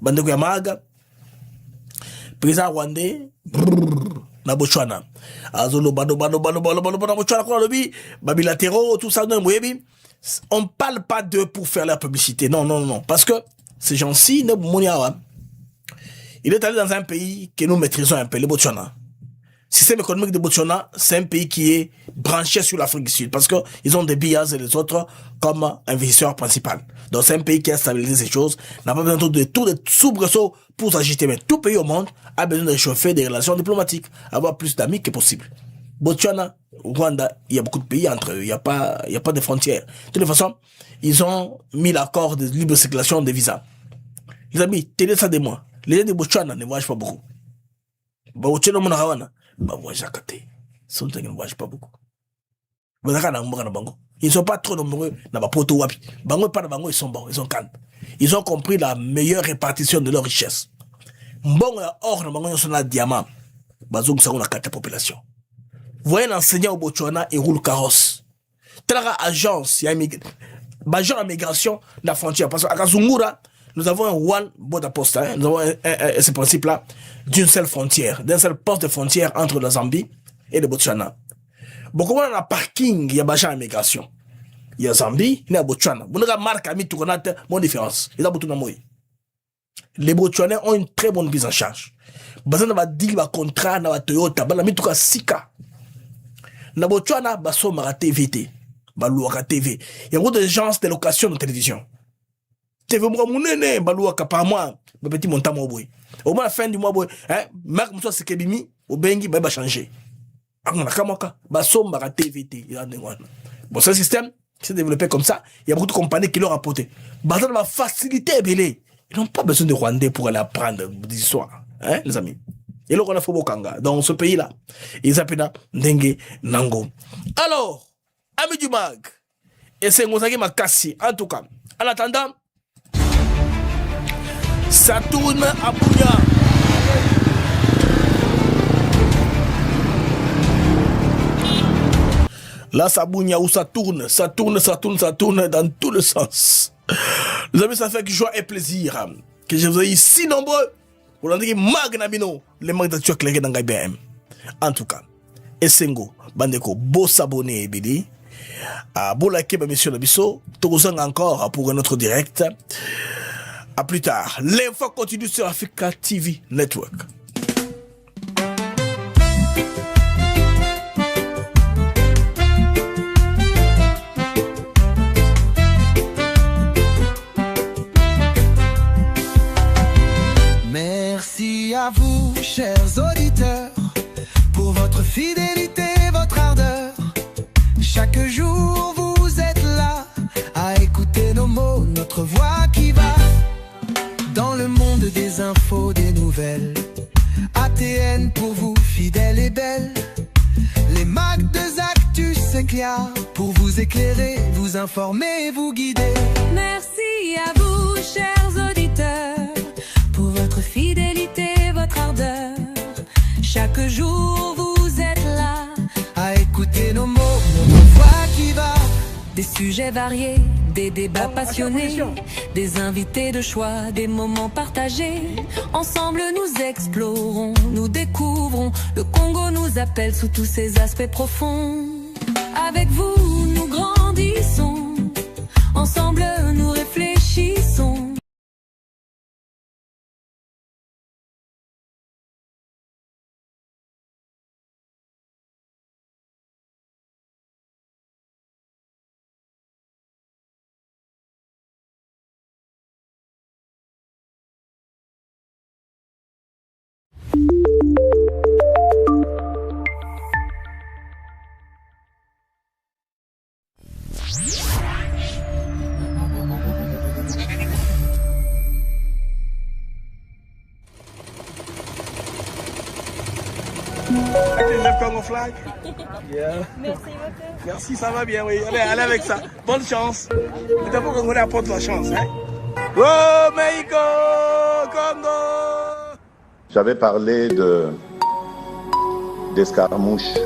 Bandeko Yamaga, président rwandais, na Botswana. Azolo bado Botswana kwa lobi, babilatéraux, tout ça, non, on parle pas d'eux pour faire la publicité. Non. Parce que ces gens-ci, il est allé dans un pays que nous maîtrisons un peu, le Botswana. Le système économique de Botswana, c'est un pays qui est branché sur l'Afrique du Sud parce que ils ont des billets et les autres comme investisseurs principaux. Donc c'est un pays qui a stabilisé ces choses, n'a pas besoin de tout de soubresauts pour s'agiter. Mais tout pays au monde a besoin de réchauffer des relations diplomatiques, avoir plus d'amis que possible. Botswana, Rwanda, il y a beaucoup de pays entre eux, il y a pas de frontières. De toute façon, ils ont mis l'accord de libre circulation des visas. Les amis, tenez ça de moi. Les gens de Botswana ne voyagent pas beaucoup. Botswana, mon arawana, voyagent à côté. Ils ne voyagent pas beaucoup. Ils ne sont pas trop nombreux dans ma poto wapi. Bango pas de bango, ils sont bons, ils sont calmes. Ils ont compris la meilleure répartition de leur richesse. Mbongo ya or na bango nyonso na diamant. Bazong sa on a carte population. Voyez l'enseignant au Botswana et roule carrosse. Telle agence, il y a agent de migration de la frontière. Parce qu'à Kazungura, nous avons un one border post. Hein? Nous avons ce principe-là d'une seule frontière, d'un seul poste de frontière entre la Zambie et le Botswana. Bon, comment on a parking, il y a agent de migration. Il y a Zambie, il y a Botswana. Vous n'avez pas marqué à mi tournate, mon différence. Il y a beaucoup de mots. Les Botswanais ont une très bonne prise en charge. Bazana va dire va contrat na Toyota, bala mi tuka sika. Na Botswana baso mara TVT, balouaka TV. Il y a beaucoup d'agences de location de télévision. TV moi mounene balouaka par mois, ba petit montant mo boy. Au moins la fin du mois boy, hein, Marc Moussa Sekebimi, au bengi ba changer. On a kamaka baso mara TVT, il y a des wana. Bon, ce système s'est développé comme ça, il y a beaucoup de compagnies qui l'ont rapporté. Bazana va faciliter belé. Ils n'ont pas besoin de Rwandais pour aller apprendre des histoires. Hein, les amis? Et là, on a fait Bokanga. Dans ce pays-là, ils s'appellent Ndengue Nango. Alors, amis du mag, et c'est Ngozaki Makassi. En tout cas, en attendant, ça tourne à Bounia. Là, ça Bounia où ça tourne dans tous les sens. Les amis, ça fait que joie et plaisir que je vous ai si nombreux pour l'endroit Magnamino, les marques d'actu éclairées dans IBM. En tout cas, Essengo, Bandeko, beau s'abonner, Bidi. Beau liker, monsieur Labisso. Tous encore pour un autre direct. À plus tard. L'info continue sur Africa TV Network. Merci à vous, chers auditeurs, pour votre fidélité, votre ardeur. Chaque jour, vous êtes là à écouter nos mots, notre voix qui va dans le monde des infos, des nouvelles. ATN pour vous, fidèle et belle. Les mags de Actus, c'est clair, pour vous éclairer, vous informer, vous guider. Merci à vous, chers auditeurs, pour votre fidélité, votre ardeur. Chaque jour, vous êtes là à écouter nos mots, notre voix qui va. Des sujets variés, des débats passionnés, des invités de choix, des moments partagés. Ensemble nous explorons, nous découvrons. Le Congo nous appelle sous tous ses aspects profonds. Avec vous nous grandissons, ensemble nous réfléchissons. Le Congo flag. Yeah. Merci beaucoup. Merci, ça va bien, oui. Allez avec ça. Bonne chance. Et d'abord, Congolais apporte la chance. Hein? Oh, Mexico, Congo. J'avais parlé d'escarmouches.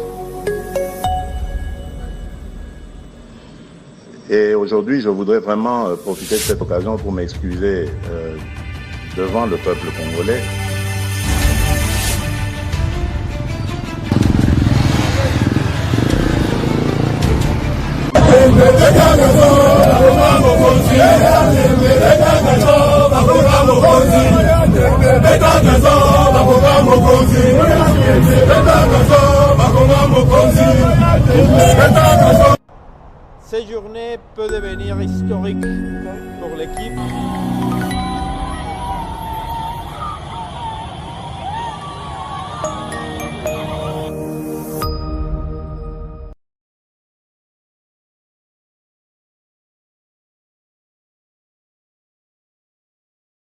Et aujourd'hui, je voudrais vraiment profiter de cette occasion pour m'excuser devant le peuple congolais. Cette journée peut devenir historique pour l'équipe.